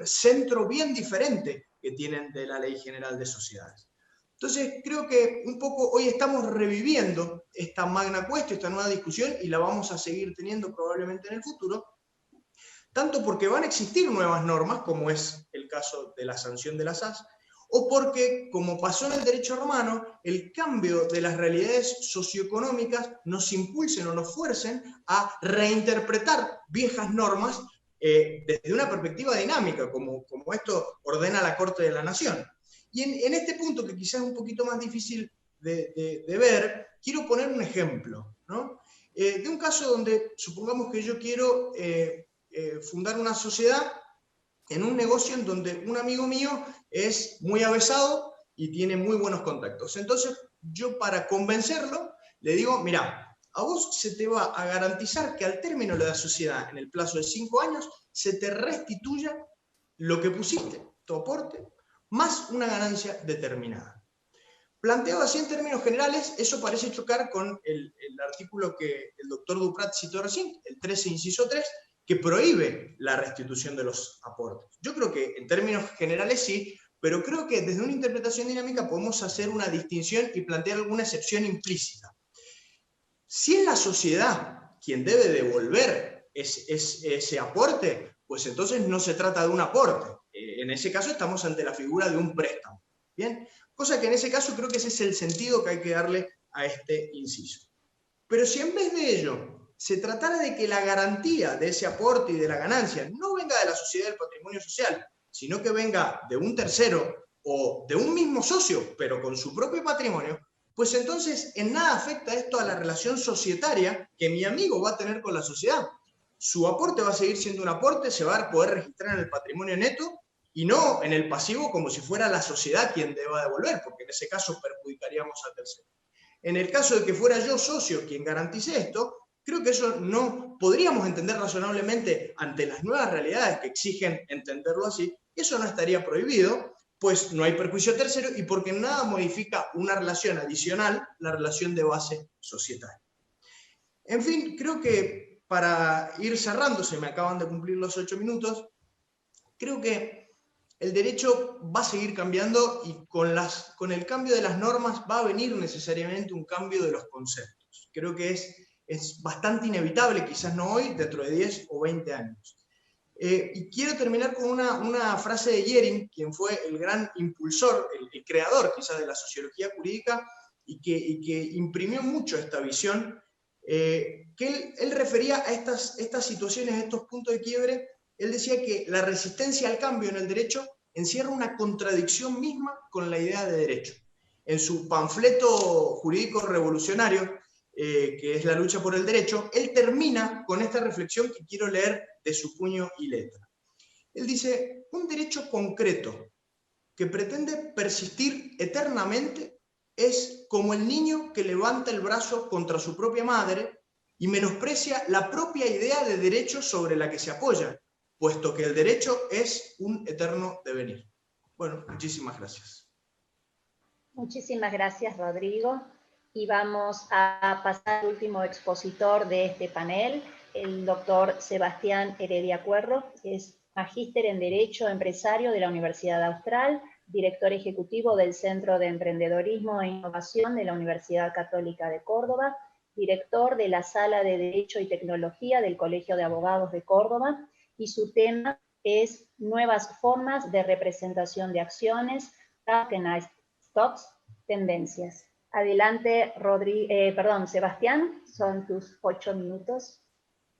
centro bien diferente que tienen de la Ley General de Sociedades. Entonces creo que un poco hoy estamos reviviendo esta magna cuestión, esta nueva discusión, y la vamos a seguir teniendo probablemente en el futuro, tanto porque van a existir nuevas normas, como es el caso de la sanción de las SAS, o porque, como pasó en el derecho romano, el cambio de las realidades socioeconómicas nos impulsen o nos fuercen a reinterpretar viejas normas desde una perspectiva dinámica, como esto ordena la Corte de la Nación. Y en este punto, que quizás es un poquito más difícil de ver, quiero poner un ejemplo, ¿no? De un caso donde, supongamos que yo quiero fundar una sociedad en un negocio en donde un amigo mío es muy avesado y tiene muy buenos contactos. Entonces, yo para convencerlo, le digo, mira, a vos se te va a garantizar que al término de la sociedad, en el plazo de 5 años, se te restituya lo que pusiste, tu aporte, más una ganancia determinada. Planteado así en términos generales, eso parece chocar con el artículo que el doctor Duprat citó recién, el 13, inciso 3, que prohíbe la restitución de los aportes. Yo creo que en términos generales sí, pero creo que desde una interpretación dinámica podemos hacer una distinción y plantear alguna excepción implícita. Si es la sociedad quien debe devolver ese aporte, pues entonces no se trata de un aporte. En ese caso estamos ante la figura de un préstamo. ¿Bien? Cosa que en ese caso creo que ese es el sentido que hay que darle a este inciso. Pero si en vez de ello se tratara de que la garantía de ese aporte y de la ganancia no venga de la sociedad del patrimonio social, sino que venga de un tercero o de un mismo socio, pero con su propio patrimonio, pues entonces en nada afecta esto a la relación societaria que mi amigo va a tener con la sociedad. Su aporte va a seguir siendo un aporte, se va a poder registrar en el patrimonio neto y no en el pasivo como si fuera la sociedad quien deba devolver, porque en ese caso perjudicaríamos al tercero. En el caso de que fuera yo socio quien garantice esto, creo que eso no podríamos entender razonablemente ante las nuevas realidades que exigen entenderlo así. Eso no estaría prohibido, pues no hay perjuicio tercero y porque nada modifica una relación adicional, la relación de base societaria. En fin, creo que para ir cerrando, se me acaban de cumplir los 8 minutos, creo que el derecho va a seguir cambiando y con el cambio de las normas va a venir necesariamente un cambio de los conceptos. Creo que es bastante inevitable, quizás no hoy, dentro de 10 o 20 años. Y quiero terminar con una frase de Jhering, quien fue el gran impulsor, el creador quizás de la sociología jurídica, y que imprimió mucho esta visión, que él refería a estas situaciones, a estos puntos de quiebre. Él decía que la resistencia al cambio en el derecho encierra una contradicción misma con la idea de derecho. En su panfleto jurídico revolucionario, que es La lucha por el derecho, él termina con esta reflexión que quiero leer de su puño y letra. Él dice, un derecho concreto que pretende persistir eternamente es como el niño que levanta el brazo contra su propia madre y menosprecia la propia idea de derecho sobre la que se apoya, puesto que el derecho es un eterno devenir. Bueno, muchísimas gracias. Muchísimas gracias, Rodrigo. Y vamos a pasar al último expositor de este panel, el doctor Sebastián Heredia Cuerro, que es magíster en Derecho Empresario de la Universidad Austral, director ejecutivo del Centro de Emprendedorismo e Innovación de la Universidad Católica de Córdoba, director de la Sala de Derecho y Tecnología del Colegio de Abogados de Córdoba, y su tema es Nuevas formas de representación de acciones, Tokenized Stocks, tendencias. Adelante, Sebastián, son tus 8 minutos.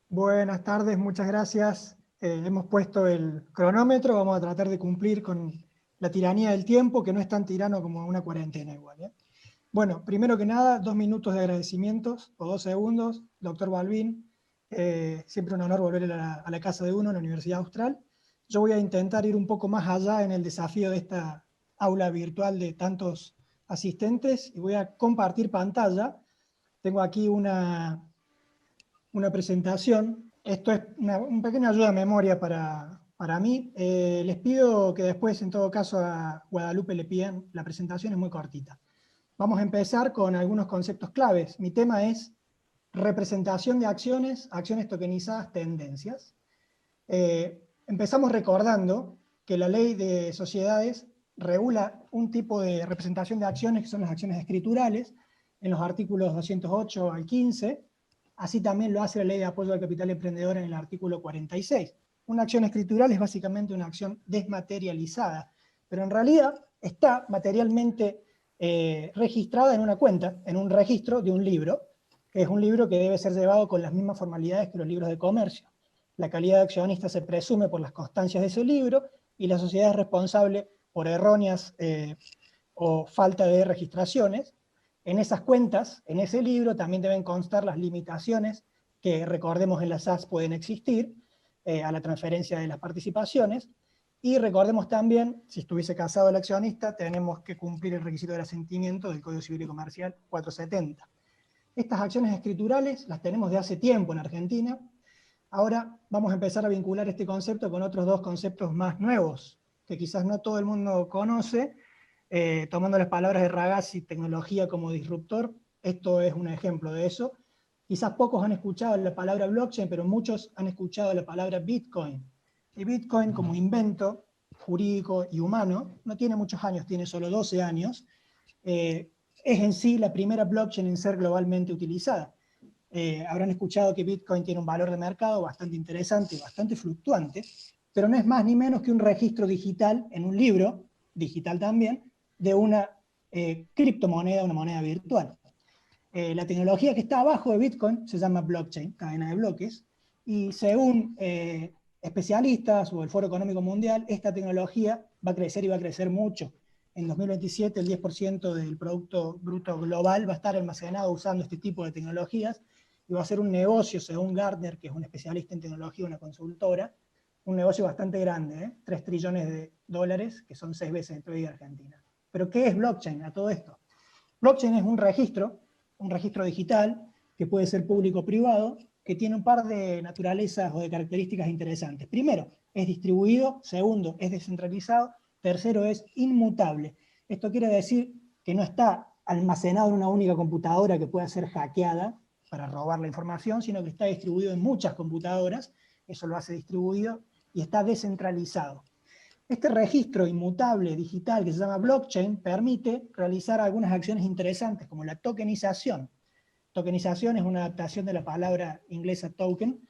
Buenas tardes, muchas gracias. Hemos puesto el cronómetro, vamos a tratar de cumplir con la tiranía del tiempo, que no es tan tirano como una cuarentena igual. Bueno, primero que nada, 2 minutos de agradecimientos, o 2 segundos. Doctor Balbín, siempre un honor volver a la casa de uno, en la Universidad Austral. Yo voy a intentar ir un poco más allá en el desafío de esta aula virtual de tantos asistentes y voy a compartir pantalla. Tengo aquí una presentación. Esto es una pequeña ayuda de memoria para mí. Les pido que después, en todo caso, a Guadalupe le pidan, la presentación es muy cortita. Vamos a empezar con algunos conceptos claves. Mi tema es representación de acciones, acciones tokenizadas, tendencias. Empezamos recordando que la ley de sociedades regula un tipo de representación de acciones que son las acciones escriturales, en los artículos 208 al 15, así también lo hace la ley de apoyo al capital emprendedor en el artículo 46. Una acción escritural es básicamente una acción desmaterializada, pero en realidad está materialmente registrada en una cuenta, en un registro de un libro, que es un libro que debe ser llevado con las mismas formalidades que los libros de comercio. La calidad de accionista se presume por las constancias de ese libro y la sociedad es responsable por erróneas o falta de registraciones. En esas cuentas, en ese libro, también deben constar las limitaciones que, recordemos, en las SAS pueden existir a la transferencia de las participaciones. Y recordemos también, si estuviese casado el accionista, tenemos que cumplir el requisito del asentimiento del Código Civil y Comercial 470. Estas acciones escriturales las tenemos de hace tiempo en Argentina. Ahora vamos a empezar a vincular este concepto con otros 2 conceptos más nuevos, que quizás no todo el mundo conoce, tomando las palabras de Ragazzi, tecnología como disruptor. Esto es un ejemplo de eso. Quizás pocos han escuchado la palabra blockchain, pero muchos han escuchado la palabra Bitcoin. Y Bitcoin, como invento jurídico y humano, no tiene muchos años, tiene solo 12 años, es en sí la primera blockchain en ser globalmente utilizada. Habrán escuchado que Bitcoin tiene un valor de mercado bastante interesante, bastante fluctuante, pero no es más ni menos que un registro digital en un libro, digital también, de una criptomoneda, una moneda virtual. La tecnología que está abajo de Bitcoin se llama blockchain, cadena de bloques, y según especialistas o el Foro Económico Mundial, esta tecnología va a crecer y va a crecer mucho. En 2027 el 10% del Producto Bruto Global va a estar almacenado usando este tipo de tecnologías y va a ser un negocio, según Gartner, que es un especialista en tecnología, una consultora, un negocio bastante grande, 3 trillones de dólares, que son 6 veces el PIB de Argentina. ¿Pero qué es blockchain a todo esto? Blockchain es un registro digital, que puede ser público o privado, que tiene un par de naturalezas o de características interesantes. Primero, es distribuido. Segundo, es descentralizado. Tercero, es inmutable. Esto quiere decir que no está almacenado en una única computadora que pueda ser hackeada para robar la información, sino que está distribuido en muchas computadoras, eso lo hace distribuido, y está descentralizado. Este registro inmutable digital que se llama blockchain permite realizar algunas acciones interesantes, como la tokenización. Tokenización es una adaptación de la palabra inglesa token.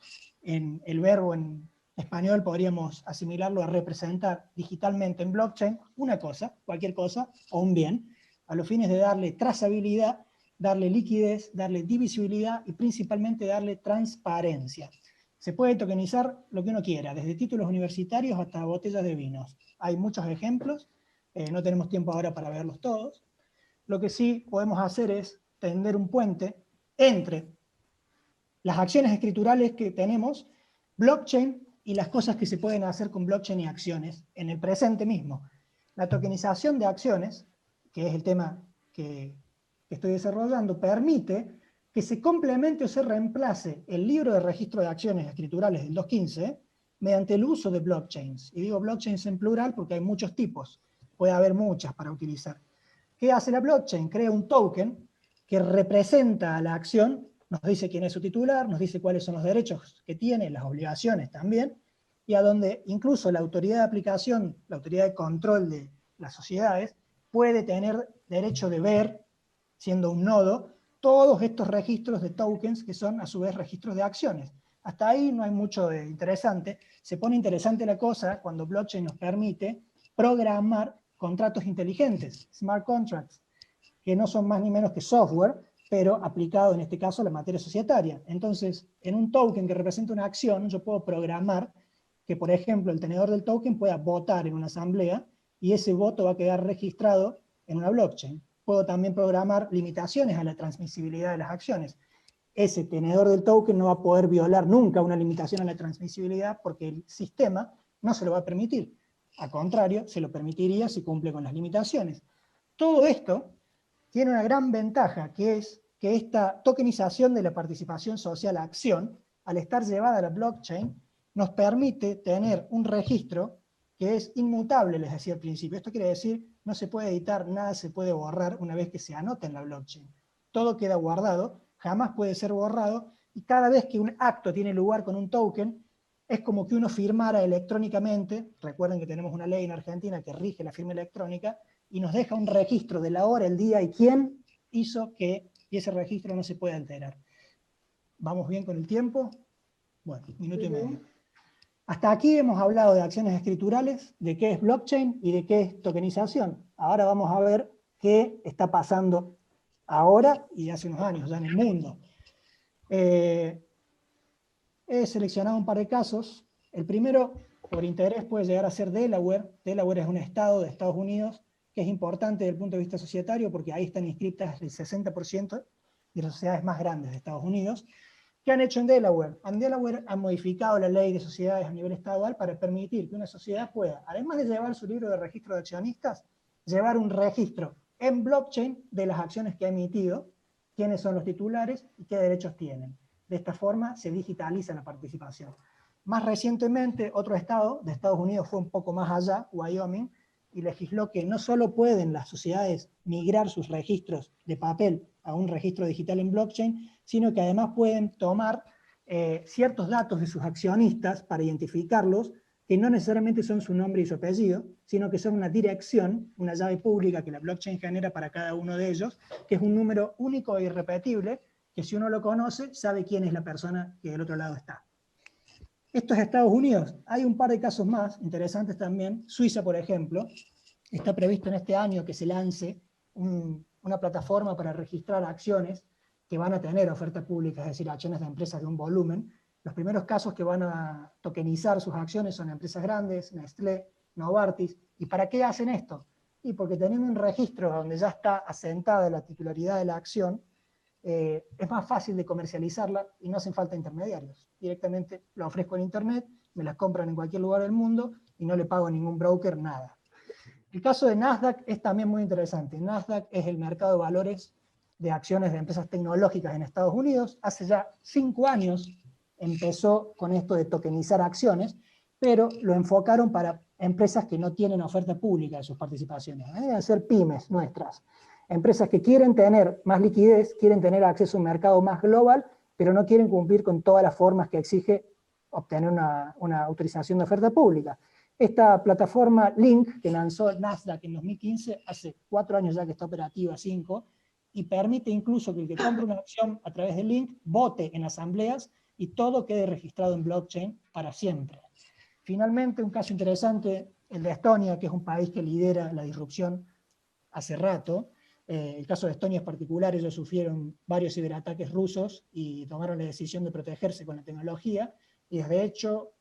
En el verbo en español podríamos asimilarlo a representar digitalmente en blockchain una cosa, cualquier cosa, o un bien, a los fines de darle trazabilidad, darle liquidez, darle divisibilidad y principalmente darle transparencia. Se puede tokenizar lo que uno quiera, desde títulos universitarios hasta botellas de vinos. Hay muchos ejemplos, no tenemos tiempo ahora para verlos todos. Lo que sí podemos hacer es tender un puente entre las acciones escriturales que tenemos, blockchain, y las cosas que se pueden hacer con blockchain y acciones en el presente mismo. La tokenización de acciones, que es el tema que estoy desarrollando, permite que se complemente o se reemplace el libro de registro de acciones escriturales del 215 mediante el uso de blockchains. Y digo blockchains en plural porque hay muchos tipos, puede haber muchas para utilizar. ¿Qué hace la blockchain? Crea un token que representa a la acción, nos dice quién es su titular, nos dice cuáles son los derechos que tiene, las obligaciones también, y a donde incluso la autoridad de aplicación, la autoridad de control de las sociedades, puede tener derecho de ver, siendo un nodo, todos estos registros de tokens que son a su vez registros de acciones. Hasta ahí no hay mucho de interesante. Se pone interesante la cosa cuando blockchain nos permite programar contratos inteligentes, smart contracts, que no son más ni menos que software, pero aplicado en este caso a la materia societaria. Entonces, en un token que representa una acción, yo puedo programar que, por ejemplo, el tenedor del token pueda votar en una asamblea y ese voto va a quedar registrado en una blockchain. Puedo también programar limitaciones a la transmisibilidad de las acciones. Ese tenedor del token no va a poder violar nunca una limitación a la transmisibilidad porque el sistema no se lo va a permitir. Al contrario, se lo permitiría si cumple con las limitaciones. Todo esto tiene una gran ventaja, que es que esta tokenización de la participación social a acción, al estar llevada a la blockchain, nos permite tener un registro que es inmutable, les decía al principio. Esto quiere decir, no se puede editar, nada se puede borrar una vez que se anota en la blockchain. Todo queda guardado, jamás puede ser borrado, y cada vez que un acto tiene lugar con un token, es como que uno firmara electrónicamente. Recuerden que tenemos una ley en Argentina que rige la firma electrónica, y nos deja un registro de la hora, el día y quién hizo que, y ese registro no se puede alterar. ¿Vamos bien con el tiempo? Bueno, minuto y medio. Hasta aquí hemos hablado de acciones escriturales, de qué es blockchain y de qué es tokenización. Ahora vamos a ver qué está pasando ahora y hace unos años ya en el mundo. He seleccionado un par de casos. El primero, por interés, puede llegar a ser Delaware. Delaware es un estado de Estados Unidos que es importante desde el punto de vista societario porque ahí están inscritas el 60% de las sociedades más grandes de Estados Unidos. ¿Qué han hecho en Delaware? En Delaware han modificado la ley de sociedades a nivel estadual para permitir que una sociedad pueda, además de llevar su libro de registro de accionistas, llevar un registro en blockchain de las acciones que ha emitido, quiénes son los titulares y qué derechos tienen. De esta forma se digitaliza la participación. Más recientemente, otro estado de Estados Unidos fue un poco más allá, Wyoming, y legisló que no solo pueden las sociedades migrar sus registros de papel a un registro digital en blockchain, sino que además pueden tomar ciertos datos de sus accionistas para identificarlos, que no necesariamente son su nombre y su apellido, sino que son una dirección, una llave pública que la blockchain genera para cada uno de ellos, que es un número único e irrepetible, que si uno lo conoce, sabe quién es la persona que del otro lado está. Esto es Estados Unidos. Hay un par de casos más interesantes también. Suiza, por ejemplo, está previsto en este año que se lance una plataforma para registrar acciones que van a tener oferta pública, es decir, acciones de empresas de un volumen. Los primeros casos que van a tokenizar sus acciones son empresas grandes, Nestlé, Novartis. ¿Y para qué hacen esto? Y porque teniendo un registro donde ya está asentada la titularidad de la acción, es más fácil de comercializarla y no hacen falta intermediarios. Directamente la ofrezco en internet, me las compran en cualquier lugar del mundo y no le pago a ningún broker nada. El caso de Nasdaq es también muy interesante. Nasdaq es el mercado de valores de acciones de empresas tecnológicas en Estados Unidos. Hace ya 5 años empezó con esto de tokenizar acciones, pero lo enfocaron para empresas que no tienen oferta pública de sus participaciones. Deben ser pymes nuestras. Empresas que quieren tener más liquidez, quieren tener acceso a un mercado más global, pero no quieren cumplir con todas las formas que exige obtener una autorización de oferta pública. Esta plataforma Link, que lanzó Nasdaq en 2015, hace 4 años ya que está operativa, 5, y permite incluso que el que compre una acción a través de Link vote en asambleas y todo quede registrado en blockchain para siempre. Finalmente, un caso interesante, el de Estonia, que es un país que lidera la disrupción hace rato. El caso de Estonia es particular, ellos sufrieron varios ciberataques rusos y tomaron la decisión de protegerse con la tecnología, y de hecho,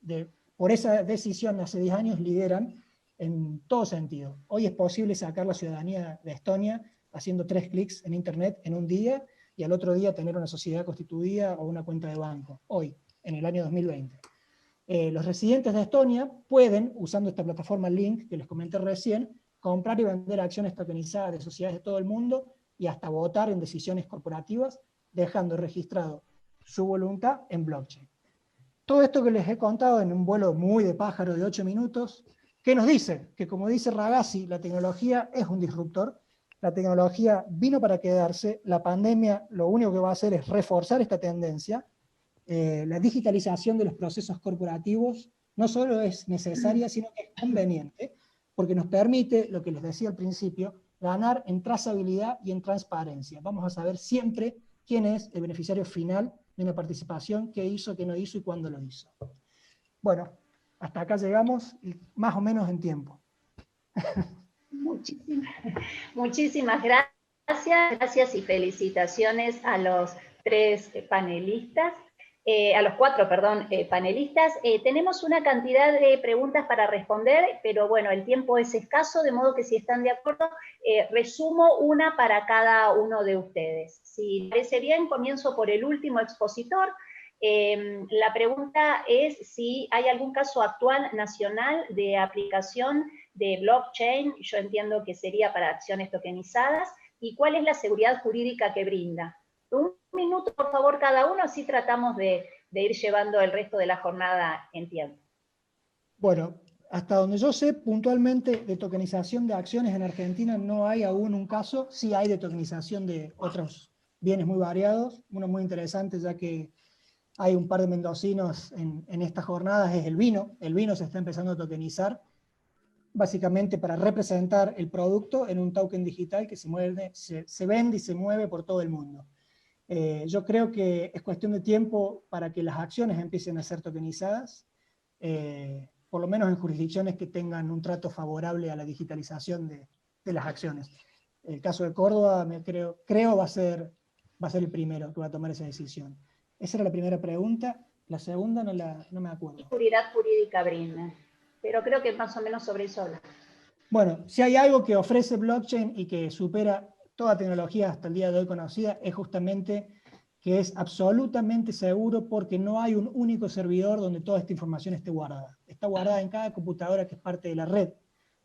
por esa decisión hace 10 años lideran en todo sentido. Hoy es posible sacar la ciudadanía de Estonia haciendo 3 clics en internet en un día, y al otro día tener una sociedad constituida o una cuenta de banco, hoy, en el año 2020. Los residentes de Estonia pueden, usando esta plataforma Link que les comenté recién, comprar y vender acciones tokenizadas de sociedades de todo el mundo y hasta votar en decisiones corporativas, dejando registrado su voluntad en blockchain. Todo esto que les he contado en un vuelo muy de pájaro de 8 minutos, ¿qué nos dice? Que como dice Ragazzi, la tecnología es un disruptor, la tecnología vino para quedarse, la pandemia lo único que va a hacer es reforzar esta tendencia. La digitalización de los procesos corporativos no solo es necesaria, sino que es conveniente, porque nos permite, lo que les decía al principio, ganar en trazabilidad y en transparencia. Vamos a saber siempre quién es el beneficiario final de una participación, qué hizo, qué no hizo y cuándo lo hizo. Bueno, hasta acá llegamos, más o menos en tiempo. Muchísimas gracias y felicitaciones a los tres panelistas. A los cuatro, perdón, panelistas. Tenemos una cantidad de preguntas para responder, pero bueno, el tiempo es escaso, de modo que si están de acuerdo, resumo una para cada uno de ustedes. Si les parece bien, comienzo por el último expositor. La pregunta es si hay algún caso actual nacional de aplicación de blockchain, yo entiendo que sería para acciones tokenizadas, y cuál es la seguridad jurídica que brinda. Un minuto, por favor, cada uno, así tratamos de ir llevando el resto de la jornada en tiempo. Bueno, hasta donde yo sé, puntualmente de tokenización de acciones en Argentina no hay aún un caso, sí hay de tokenización de otros bienes muy variados, uno muy interesante ya que hay un par de mendocinos en estas jornadas, es el vino se está empezando a tokenizar, básicamente para representar el producto en un token digital que se vende y se mueve por todo el mundo. Yo creo que es cuestión de tiempo para que las acciones empiecen a ser tokenizadas, por lo menos en jurisdicciones que tengan un trato favorable a la digitalización de las acciones. El caso de Córdoba creo va a ser el primero que va a tomar esa decisión. Esa era la primera pregunta. La segunda no me acuerdo. Seguridad jurídica brinda, pero creo que más o menos sobre eso habla. Bueno, si hay algo que ofrece blockchain y que supera toda tecnología hasta el día de hoy conocida, es justamente que es absolutamente seguro porque no hay un único servidor donde toda esta información esté guardada. Está guardada en cada computadora que es parte de la red.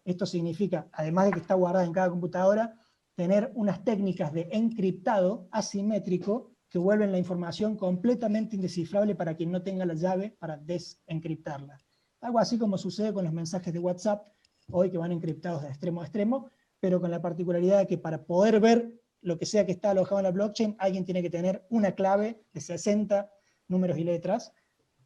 Esto significa, además de que está guardada en cada computadora, tener unas técnicas de encriptado asimétrico que vuelven la información completamente indescifrable para quien no tenga la llave para desencriptarla. Algo así como sucede con los mensajes de WhatsApp, hoy que van encriptados de extremo a extremo, pero con la particularidad de que para poder ver lo que sea que está alojado en la blockchain, alguien tiene que tener una clave de 60 números y letras.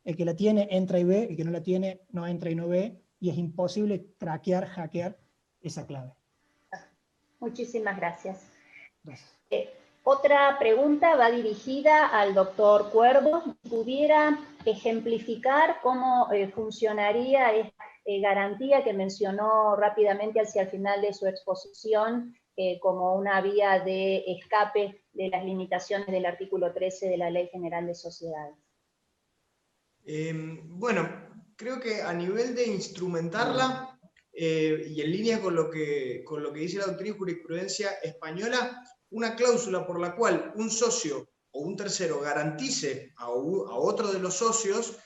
El que la tiene entra y ve, el que no la tiene no entra y no ve, y es imposible craquear, hackear esa clave. Muchísimas gracias. Gracias. Otra pregunta va dirigida al doctor Cuervo. ¿Pudiera ejemplificar cómo funcionaría esta garantía que mencionó rápidamente hacia el final de su exposición como una vía de escape de las limitaciones del artículo 13 de la Ley General de Sociedades? Bueno, creo que a nivel de instrumentarla, y en línea con lo que dice la doctrina y jurisprudencia española, una cláusula por la cual un socio o un tercero garantice a otro de los socios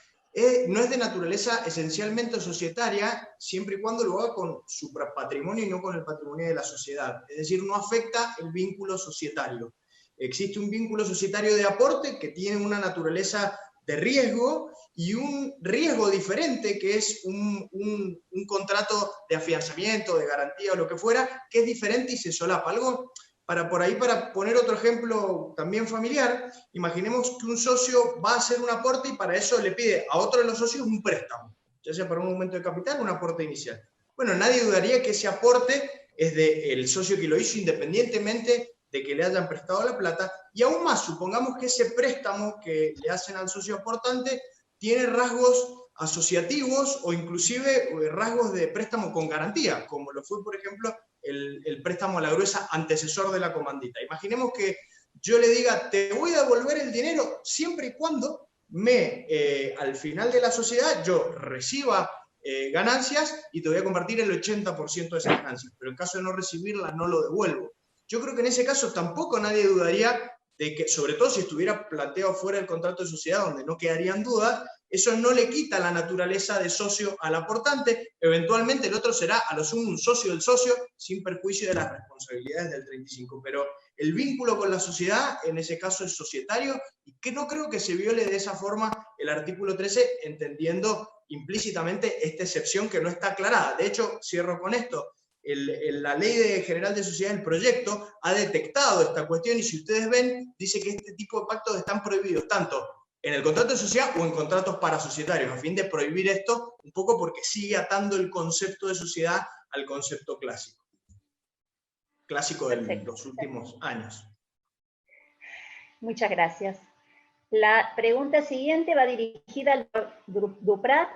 no es de naturaleza esencialmente societaria, siempre y cuando lo haga con su patrimonio y no con el patrimonio de la sociedad. Es decir, no afecta el vínculo societario. Existe un vínculo societario de aporte que tiene una naturaleza de riesgo y un riesgo diferente que es un contrato de afianzamiento, de garantía o lo que fuera, que es diferente y se solapa. Algo para poner otro ejemplo también familiar, imaginemos que un socio va a hacer un aporte y para eso le pide a otro de los socios un préstamo, ya sea para un aumento de capital o un aporte inicial. Bueno, nadie dudaría que ese aporte es del socio que lo hizo independientemente de que le hayan prestado la plata, y aún más, supongamos que ese préstamo que le hacen al socio aportante tiene rasgos asociativos o inclusive rasgos de préstamo con garantía, como lo fue, por ejemplo, el préstamo a la gruesa antecesor de la comandita. Imaginemos que yo le diga, te voy a devolver el dinero siempre y cuando al final de la sociedad yo reciba ganancias y te voy a compartir el 80% de esas ganancias, pero en caso de no recibirlas no lo devuelvo. Yo creo que en ese caso tampoco nadie dudaría de que, sobre todo si estuviera planteado fuera del contrato de sociedad, donde no quedarían dudas, eso no le quita la naturaleza de socio al aportante. Eventualmente el otro será a lo sumo un socio del socio, sin perjuicio de las responsabilidades del 35. Pero el vínculo con la sociedad, en ese caso, es societario, y que no creo que se viole de esa forma el artículo 13, entendiendo implícitamente esta excepción que no está aclarada. De hecho, cierro con esto. La Ley General de Sociedad, el proyecto, ha detectado esta cuestión y si ustedes ven, dice que este tipo de pactos están prohibidos tanto en el contrato de sociedad o en contratos parasocietarios, a fin de prohibir esto un poco porque sigue atando el concepto de sociedad al concepto clásico de los últimos años. Muchas gracias. La pregunta siguiente va dirigida al doctor Duprat.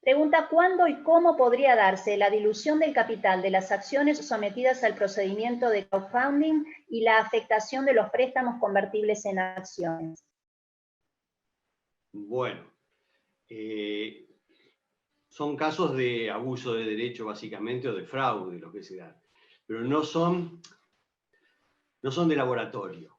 Pregunta, ¿cuándo y cómo podría darse la dilución del capital de las acciones sometidas al procedimiento de crowdfunding y la afectación de los préstamos convertibles en acciones? Bueno, son casos de abuso de derecho básicamente o de fraude lo que se da, pero no son de laboratorio,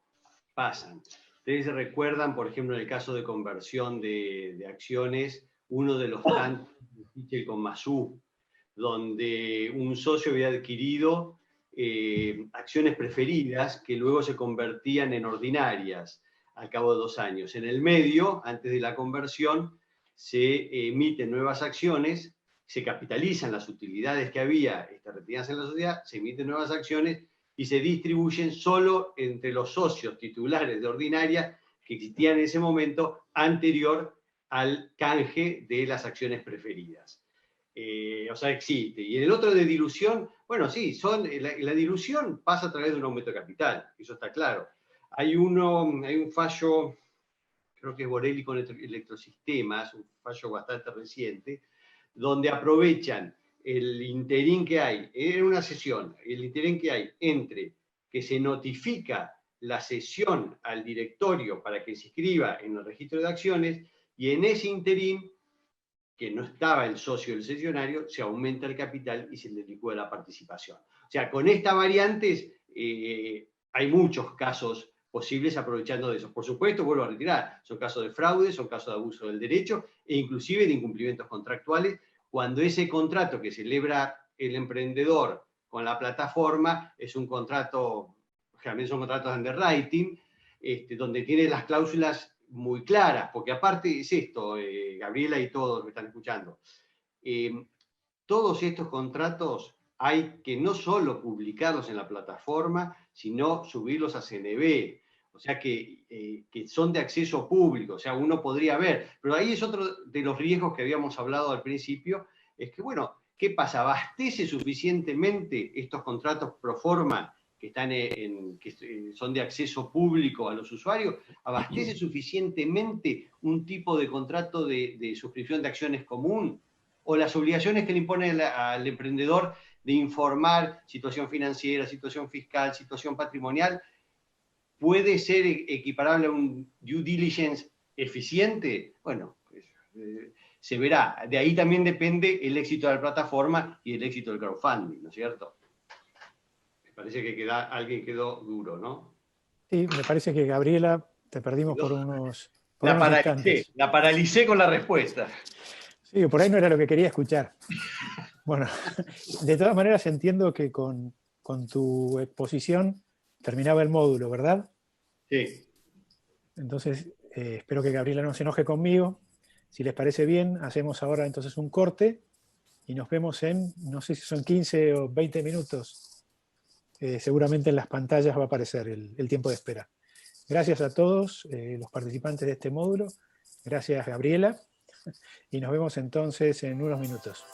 pasan. Ustedes se recuerdan, por ejemplo, en el caso de conversión de acciones, uno de los tantos de con Masú, donde un socio había adquirido acciones preferidas que luego se convertían en ordinarias al cabo de 2 años. En el medio, antes de la conversión, se emiten nuevas acciones, se capitalizan las utilidades que había retenidas en la sociedad, se emiten nuevas acciones y se distribuyen solo entre los socios titulares de ordinaria que existían en ese momento anterior al canje de las acciones preferidas. O sea, existe. Y en el otro de dilución, bueno, sí, la dilución pasa a través de un aumento de capital, eso está claro. Hay un fallo, creo que es Borelli con Electrosistemas, un fallo bastante reciente, donde aprovechan el interín que hay en una sesión, el interín que hay entre que se notifica la sesión al directorio para que se inscriba en el registro de acciones, y en ese interín, que no estaba el socio del sesionario, se aumenta el capital y se le licúa la participación. O sea, con estas variantes hay muchos casos posibles aprovechando de eso. Por supuesto, vuelvo a retirar, son casos de fraude, son casos de abuso del derecho e inclusive de incumplimientos contractuales, cuando ese contrato que celebra el emprendedor con la plataforma es un contrato, generalmente son contratos de underwriting, donde tiene las cláusulas muy claras, porque aparte es esto, Gabriela y todos los que están escuchando, todos estos contratos hay que no solo publicarlos en la plataforma, sino subirlos a CNV, o sea que son de acceso público, o sea, uno podría ver, pero ahí es otro de los riesgos que habíamos hablado al principio, es que, bueno, ¿qué pasa? ¿Abastece suficientemente estos contratos pro forma que son de acceso público a los usuarios? ¿Abastece suficientemente un tipo de contrato de suscripción de acciones común? ¿O las obligaciones que le impone al emprendedor de informar situación financiera, situación fiscal, situación patrimonial, puede ser equiparable a un due diligence eficiente? Bueno, se verá. De ahí también depende el éxito de la plataforma y el éxito del crowdfunding, ¿no es cierto? Me parece que alguien quedó duro, ¿no? Sí, me parece que Gabriela, te perdimos por unos instantes. La paralicé con la respuesta. Sí, por ahí no era lo que quería escuchar. Bueno, de todas maneras entiendo que con tu exposición terminaba el módulo, ¿verdad? Sí. Entonces, espero que Gabriela no se enoje conmigo. Si les parece bien, hacemos ahora entonces un corte y nos vemos en, no sé si son 15 o 20 minutos. Seguramente en las pantallas va a aparecer el tiempo de espera. Gracias a todos los participantes de este módulo. Gracias, Gabriela. Y nos vemos entonces en unos minutos.